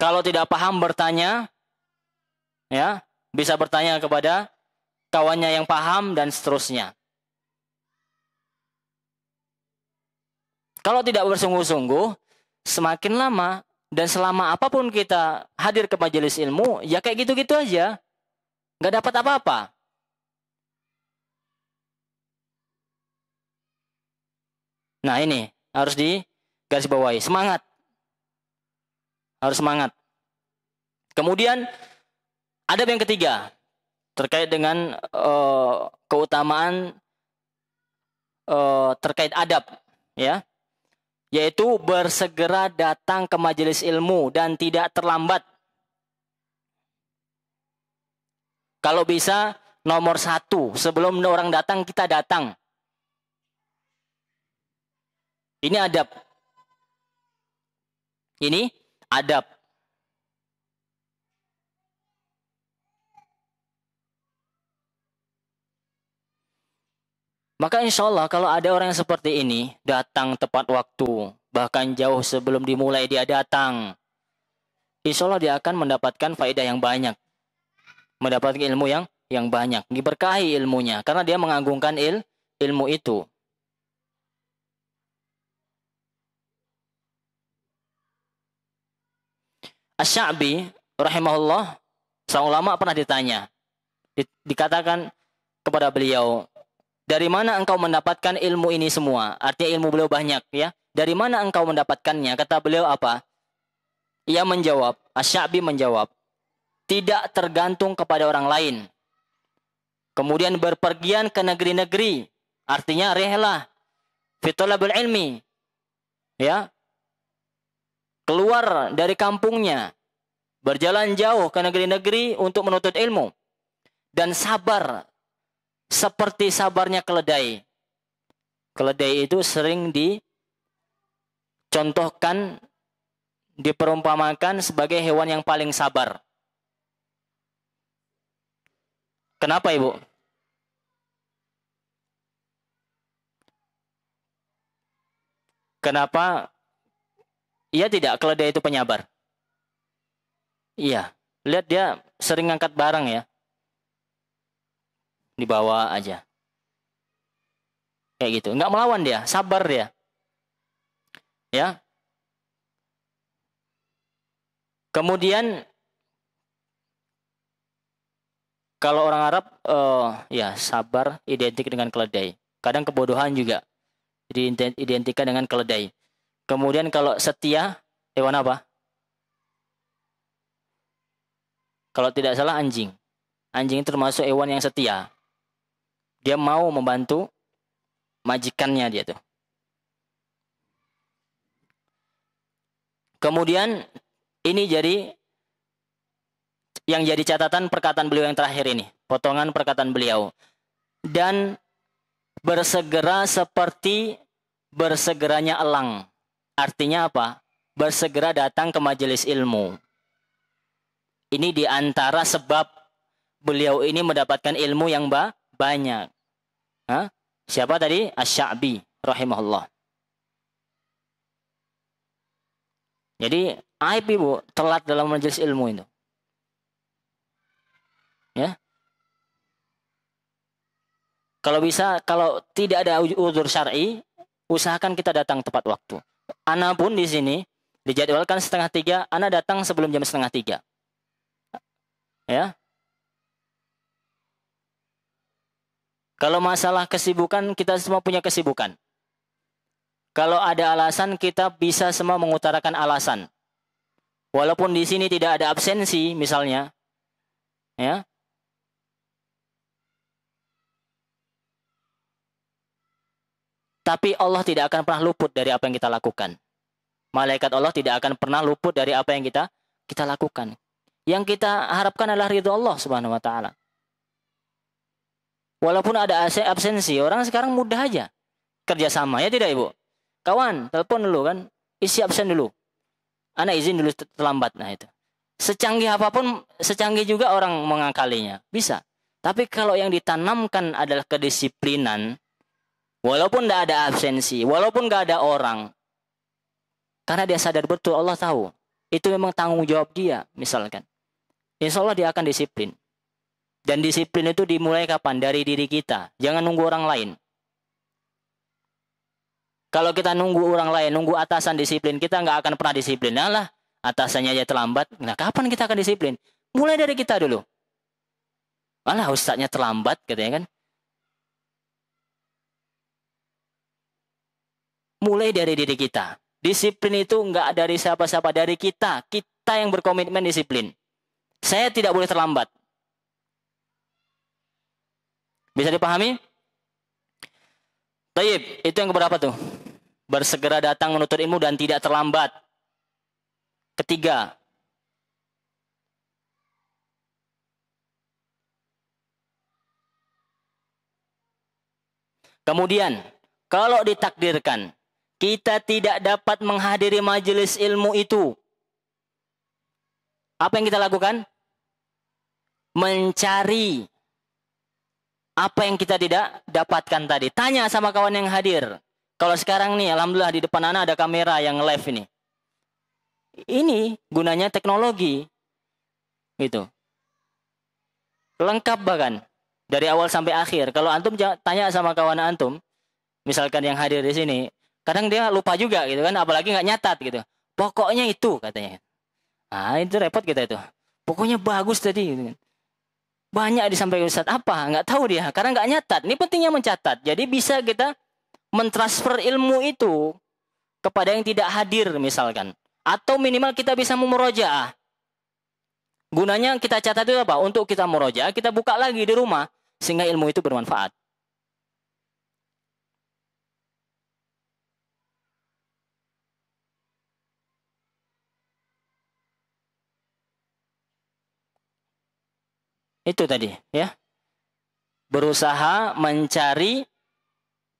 Kalau tidak paham bertanya, ya, bisa bertanya kepada kawannya yang paham dan seterusnya. Kalau tidak bersungguh-sungguh, semakin lama dan selama apapun kita hadir ke majelis ilmu, ya kayak gitu-gitu aja. Nggak dapat apa-apa. Nah ini harus digarisbawahi. Semangat. Harus semangat. Kemudian adab yang ketiga. Terkait dengan keutamaan terkait adab. Ya. Yaitu bersegera datang ke majelis ilmu dan tidak terlambat. Kalau bisa nomor 1. Sebelum orang datang kita datang. Ini adab. Ini adab. Maka insya Allah kalau ada orang yang seperti ini, datang tepat waktu, bahkan jauh sebelum dimulai dia datang, insya Allah dia akan mendapatkan faedah yang banyak. Mendapatkan ilmu yang banyak. Diberkahi ilmunya, karena dia mengagungkan ilmu itu. Asy-Sya'bi rahimahullah, seorang ulama pernah ditanya. Dikatakan kepada beliau, dari mana engkau mendapatkan ilmu ini semua? Artinya ilmu beliau banyak ya. Dari mana engkau mendapatkannya? Kata beliau apa? Ia menjawab, Asy-Sya'bi menjawab, tidak tergantung kepada orang lain. Kemudian berpergian ke negeri-negeri. Artinya rihlah fi talabul ilmi. Ya. Keluar dari kampungnya, berjalan jauh ke negeri-negeri untuk menuntut ilmu, dan sabar seperti sabarnya keledai. Keledai itu sering dicontohkan, diperumpamakan sebagai hewan yang paling sabar. Kenapa, Ibu? Kenapa? Iya tidak, keledai itu penyabar. Iya, lihat dia sering ngangkat barang ya. Dibawa aja. Kayak gitu, nggak melawan dia, sabar dia. Ya. Kemudian kalau orang Arab ya sabar identik dengan keledai. Kadang kebodohan juga diidentikan dengan keledai. Kemudian kalau setia, hewan apa? Kalau tidak salah anjing. Anjing itu termasuk hewan yang setia. Dia mau membantu majikannya dia tuh. Kemudian ini yang jadi catatan perkataan beliau yang terakhir ini. Potongan perkataan beliau. Dan bersegera seperti bersegeranya elang. Artinya apa? Bersegera datang ke majelis ilmu. Ini diantara sebab beliau ini mendapatkan ilmu yang banyak. Hah? Siapa tadi? Asy-Sya'bi rahimahullah. Jadi aib Ibu telat dalam majelis ilmu itu. Ya. Kalau bisa, kalau tidak ada uzur syar'i, usahakan kita datang tepat waktu. Ana pun di sini dijadwalkan 2:30, ana datang sebelum jam 2:30. Ya, Kalau masalah kesibukan, kita semua punya kesibukan. Kalau ada alasan, kita bisa semua mengutarakan alasan. Walaupun di sini tidak ada absensi, misalnya, ya. Tapi Allah tidak akan pernah luput dari apa yang kita lakukan. Malaikat Allah tidak akan pernah luput dari apa yang kita lakukan. Yang kita harapkan adalah ridho Allah Subhanahu wa taala. Walaupun ada absensi, orang sekarang mudah aja kerjasama, ya tidak Ibu? Kawan, telepon dulu kan, isi absen dulu. Anak izin dulu terlambat, nah itu. Secanggih apapun, secanggih juga orang mengakalinya, bisa. Tapi kalau yang ditanamkan adalah kedisiplinan, walaupun tidak ada absensi, walaupun nggak ada orang, karena dia sadar betul, Allah tahu. Itu memang tanggung jawab dia, misalkan. Insya Allah dia akan disiplin. Dan disiplin itu dimulai kapan? Dari diri kita. Jangan nunggu orang lain. Kalau kita nunggu orang lain, nunggu atasan disiplin, kita nggak akan pernah disiplin. Nah, atasannya aja terlambat. Nah, kapan kita akan disiplin? Mulai dari kita dulu. Alah, ustadznya terlambat, katanya kan. Mulai dari diri kita. Disiplin itu nggak dari siapa-siapa, dari kita. Kita yang berkomitmen disiplin. Saya tidak boleh terlambat. Bisa dipahami? Taib, itu yang keberapa tuh? Bersegera datang menuntut ilmu dan tidak terlambat. Ketiga. Kemudian, kalau ditakdirkan kita tidak dapat menghadiri majelis ilmu itu, apa yang kita lakukan? Mencari apa yang kita tidak dapatkan tadi. Tanya sama kawan yang hadir. Kalau sekarang nih, alhamdulillah di depan anak ada kamera yang live ini. Ini gunanya teknologi. Gitu. Lengkap bahkan. Dari awal sampai akhir. Kalau antum tanya sama kawan antum, misalkan yang hadir di sini, kadang dia lupa juga gitu kan, apalagi nggak nyatat gitu. Pokoknya itu katanya. Ah, itu repot kita itu. Pokoknya bagus tadi gitu kan. Banyak disampaikan Ustaz, apa? Nggak tahu dia, karena nggak nyatat. Ini pentingnya mencatat. Jadi bisa kita mentransfer ilmu itu kepada yang tidak hadir misalkan. Atau minimal kita bisa memurojaah. Gunanya kita catat itu apa? Untuk kita murojaah, kita buka lagi di rumah. Sehingga ilmu itu bermanfaat. Itu tadi, ya. Berusaha mencari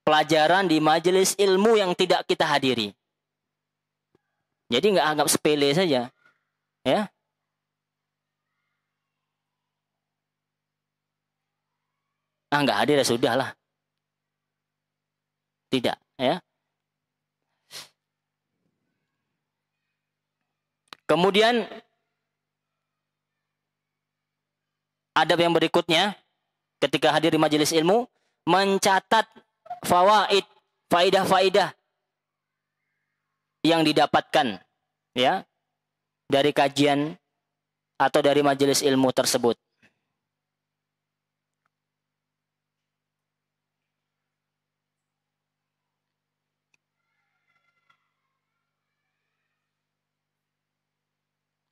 pelajaran di majelis ilmu yang tidak kita hadiri. Jadi nggak anggap sepele saja, ya. Ah, nggak hadir ya sudah lah. Tidak, ya. Kemudian adab yang berikutnya ketika hadir di majelis ilmu, mencatat fawaid, faidah-faidah yang didapatkan, ya, dari kajian atau dari majelis ilmu tersebut.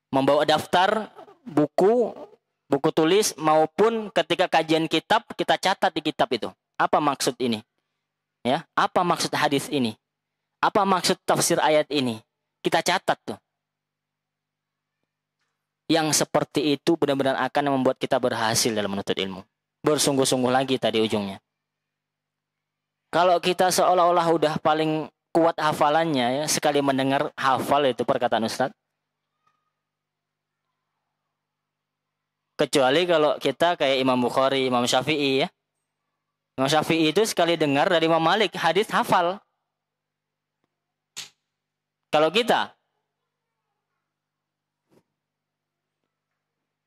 Membawa daftar, buku tulis, maupun ketika kajian kitab, kita catat di kitab itu. Apa maksud ini? Ya, apa maksud hadis ini? Apa maksud tafsir ayat ini? Kita catat tuh. Yang seperti itu benar-benar akan membuat kita berhasil dalam menuntut ilmu. Bersungguh-sungguh lagi tadi ujungnya. Kalau kita seolah-olah udah paling kuat hafalannya, ya, sekali mendengar hafal itu perkataan Ustaz. Kecuali kalau kita kayak Imam Bukhari, Imam Syafi'i, ya. Imam Syafi'i itu sekali dengar dari Imam Malik, hadis hafal. Kalau kita,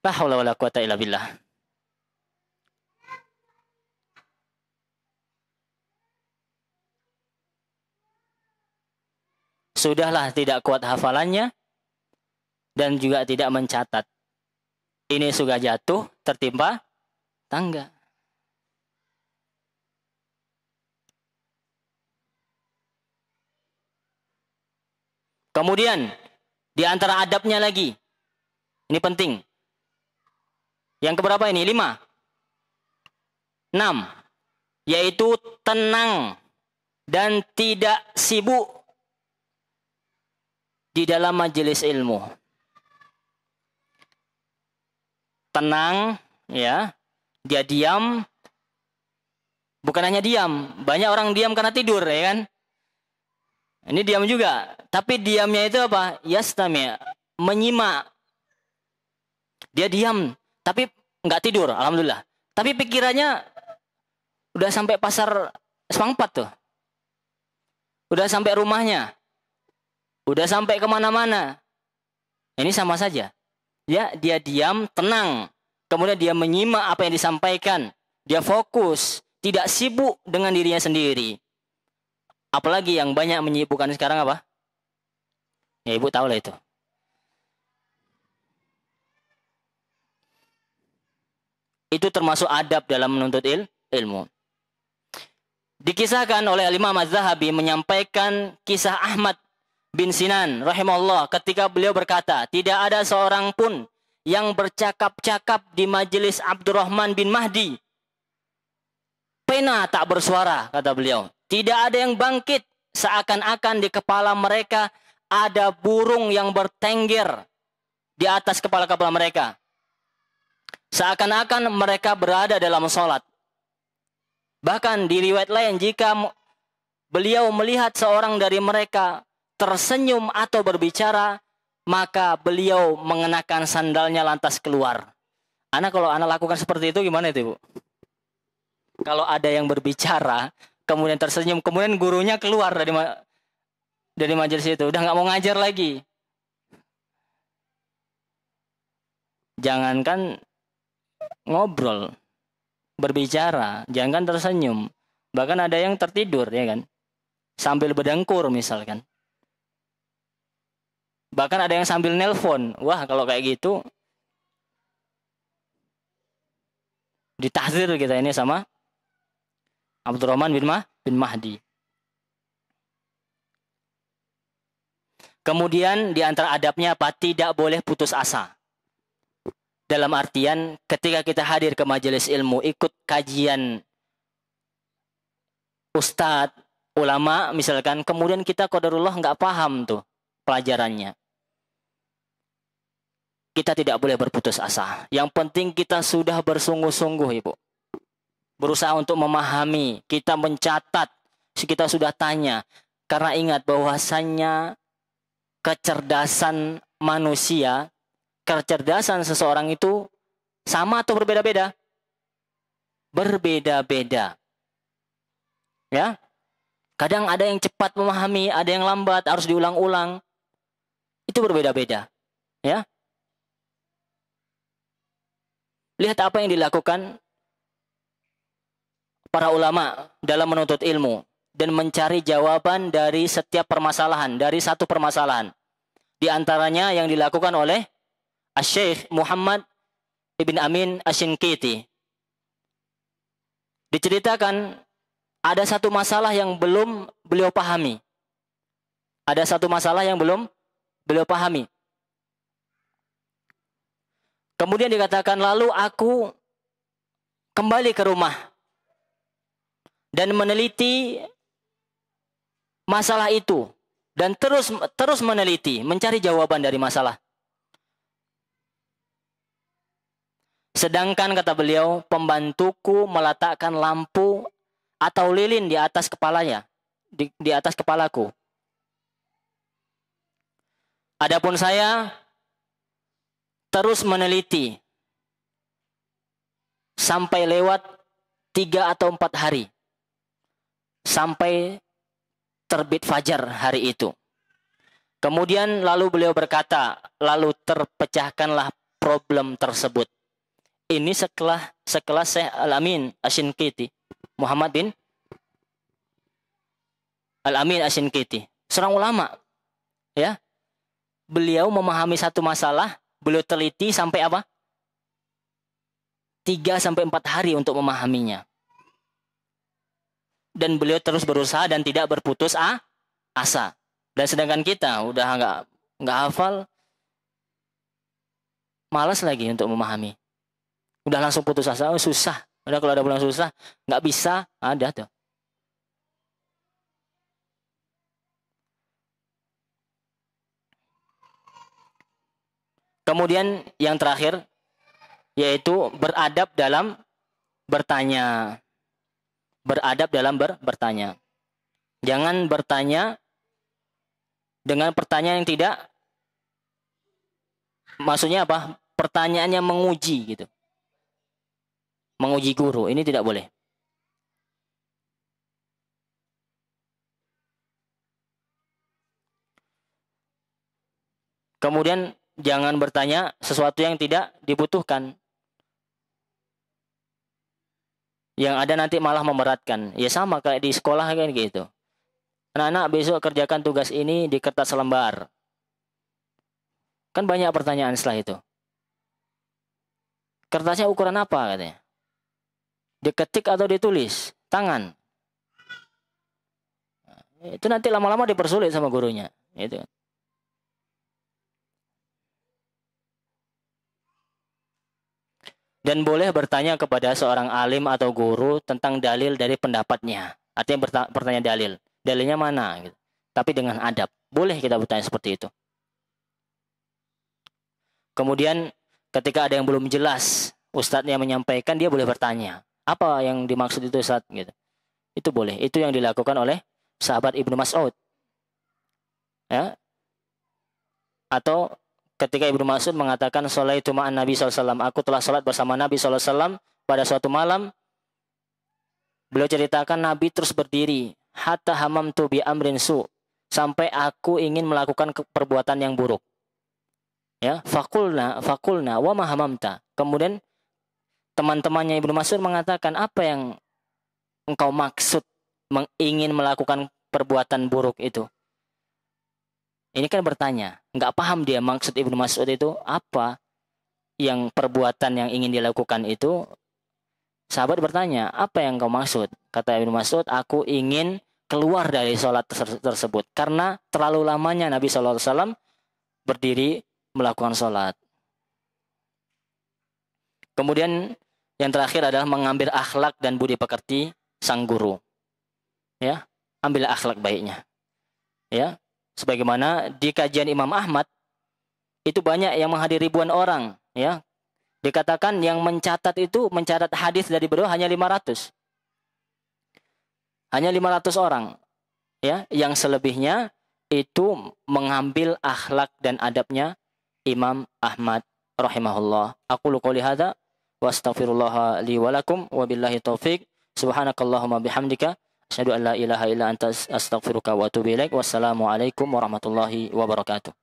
la haula wala quwata illa billah. Sudahlah tidak kuat hafalannya dan juga tidak mencatat. Ini sudah jatuh, tertimpa tangga. Kemudian di antara adabnya lagi, ini penting. Yang keberapa ini? 5. 6. Yaitu tenang dan tidak sibuk di dalam majelis ilmu. Tenang, ya. Dia diam. Bukan hanya diam. Banyak orang diam karena tidur, ya kan? Ini diam juga. Tapi diamnya itu apa? Yastami', menyimak. Dia diam, tapi nggak tidur, alhamdulillah. Tapi pikirannya udah sampai pasar Semangpat tuh. Udah sampai rumahnya. Udah sampai kemana-mana. Ini sama saja. Ya, dia diam, tenang. Kemudian dia menyimak apa yang disampaikan. Dia fokus. Tidak sibuk dengan dirinya sendiri. Apalagi yang banyak menyibukkan sekarang apa? Ya, ibu tahu lah itu. Itu termasuk adab dalam menuntut ilmu. Dikisahkan oleh Imam Az-Zahabi menyampaikan kisah Ahmad bin Sinan rahimahullah ketika beliau berkata, tidak ada seorang pun yang bercakap-cakap di majelis Abdurrahman bin Mahdi. Pena tak bersuara, kata beliau. Tidak ada yang bangkit, seakan-akan di kepala mereka ada burung yang bertengger di atas kepala-kepala mereka. Seakan-akan mereka berada dalam sholat. Bahkan di riwayat lain, jika beliau melihat seorang dari mereka tersenyum atau berbicara, maka beliau mengenakan sandalnya lantas keluar. Kalau anak lakukan seperti itu gimana itu, Bu? Kalau ada yang berbicara, kemudian tersenyum, kemudian gurunya keluar dari majelis itu, udah nggak mau ngajar lagi. Jangankan ngobrol, berbicara, jangan tersenyum. Bahkan ada yang tertidur, ya kan? Sambil berdengkur misalkan. Bahkan ada yang sambil nelpon. Wah, kalau kayak gitu ditahzir kita ini sama Abdurrahman bin Mahdi. Kemudian di antara adabnya apa? Tidak boleh putus asa. Dalam artian ketika kita hadir ke majelis ilmu, ikut kajian ustadz, ulama misalkan, kemudian kita qadarullah nggak paham tuh pelajarannya. Kita tidak boleh berputus asa. Yang penting kita sudah bersungguh-sungguh, Ibu. Berusaha untuk memahami, kita mencatat, kita sudah tanya. Karena ingat bahwasannya kecerdasan manusia, kecerdasan seseorang itu sama atau berbeda-beda? Berbeda-beda. Ya. Kadang ada yang cepat memahami, ada yang lambat, harus diulang-ulang. Itu berbeda-beda. Ya. Lihat apa yang dilakukan para ulama dalam menuntut ilmu dan mencari jawaban dari setiap permasalahan, dari satu permasalahan. Di antaranya yang dilakukan oleh Asy-Syaikh Muhammad Ibn Amin Asy-Shinqiti. Diceritakan ada satu masalah yang belum beliau pahami. Ada satu masalah yang belum beliau pahami. Kemudian dikatakan, lalu aku kembali ke rumah dan meneliti masalah itu dan terus meneliti, mencari jawaban dari masalah. Sedangkan kata beliau, pembantuku meletakkan lampu atau lilin di atas kepalanya, di atas kepalaku. Adapun saya terus meneliti sampai lewat 3 atau 4 hari. Sampai terbit fajar hari itu. Kemudian lalu beliau berkata, lalu terpecahkanlah problem tersebut. Ini sekelas Syekh Al-Amin Asy-Shinqiti, Muhammad bin Al-Amin Asy-Shinqiti, seorang ulama. Ya. Beliau memahami satu masalah, beliau teliti sampai apa? 3 sampai 4 hari untuk memahaminya. Dan beliau terus berusaha dan tidak berputus asa Dan sedangkan kita udah nggak hafal, malas lagi untuk memahami. Udah langsung putus asa, oh, susah. Udah kalau ada bilang susah, nggak bisa, ada tuh. Kemudian yang terakhir, yaitu beradab dalam bertanya. Beradab dalam bertanya. Jangan bertanya dengan pertanyaan yang tidak, maksudnya apa? Pertanyaannya menguji gitu. Menguji guru, ini tidak boleh. Kemudian jangan bertanya sesuatu yang tidak dibutuhkan. Yang ada nanti malah memberatkan. Ya sama kayak di sekolah kan gitu. Anak-anak besok kerjakan tugas ini di kertas lembar. Kan banyak pertanyaan setelah itu. Kertasnya ukuran apa katanya? Diketik atau ditulis? Tangan. Itu nanti lama-lama dipersulit sama gurunya. Itu. Dan boleh bertanya kepada seorang alim atau guru tentang dalil dari pendapatnya. Artinya bertanya dalil. Dalilnya mana? Gitu. Tapi dengan adab. Boleh kita bertanya seperti itu. Kemudian ketika ada yang belum jelas, ustadznya menyampaikan, dia boleh bertanya. Apa yang dimaksud itu Ustadz? Gitu. Itu boleh. Itu yang dilakukan oleh sahabat Ibnu Mas'ud. Ya. Atau ketika Ibnu Mas'ud mengatakan sholaitu ma'an Nabi SAW, aku telah sholat bersama Nabi SAW pada suatu malam. Beliau ceritakan Nabi terus berdiri. Hatta hamamtu bi amrin su. Sampai aku ingin melakukan perbuatan yang buruk. Ya, fakulna wa ma hamamta. Kemudian teman-temannya Ibnu Mas'ud mengatakan, apa yang engkau maksud ingin melakukan perbuatan buruk itu? Ini kan bertanya, nggak paham dia maksud Ibnu Mas'ud itu apa, yang perbuatan yang ingin dilakukan itu. Sahabat bertanya, apa yang kau maksud? Kata Ibnu Mas'ud, aku ingin keluar dari sholat tersebut karena terlalu lamanya Nabi SAW berdiri melakukan sholat. Kemudian yang terakhir adalah mengambil akhlak dan budi pekerti sang guru. Ya, ambil akhlak baiknya. Ya. Sebagaimana di kajian Imam Ahmad itu banyak yang menghadiri ribuan orang, ya. Dikatakan yang mencatat hadis dari beliau hanya 500. Hanya 500 orang, ya. Yang selebihnya itu mengambil akhlak dan adabnya Imam Ahmad rahimahullah. Aqulu qouli hadza wa astaghfirullah li wa lakum wa billahi taufik. Subhanakallahumma bihamdika asyhadu an la ilaha illa anta astaghfiruka wa atubu ilaik. Wassalamualaikum warahmatullahi wabarakatuh.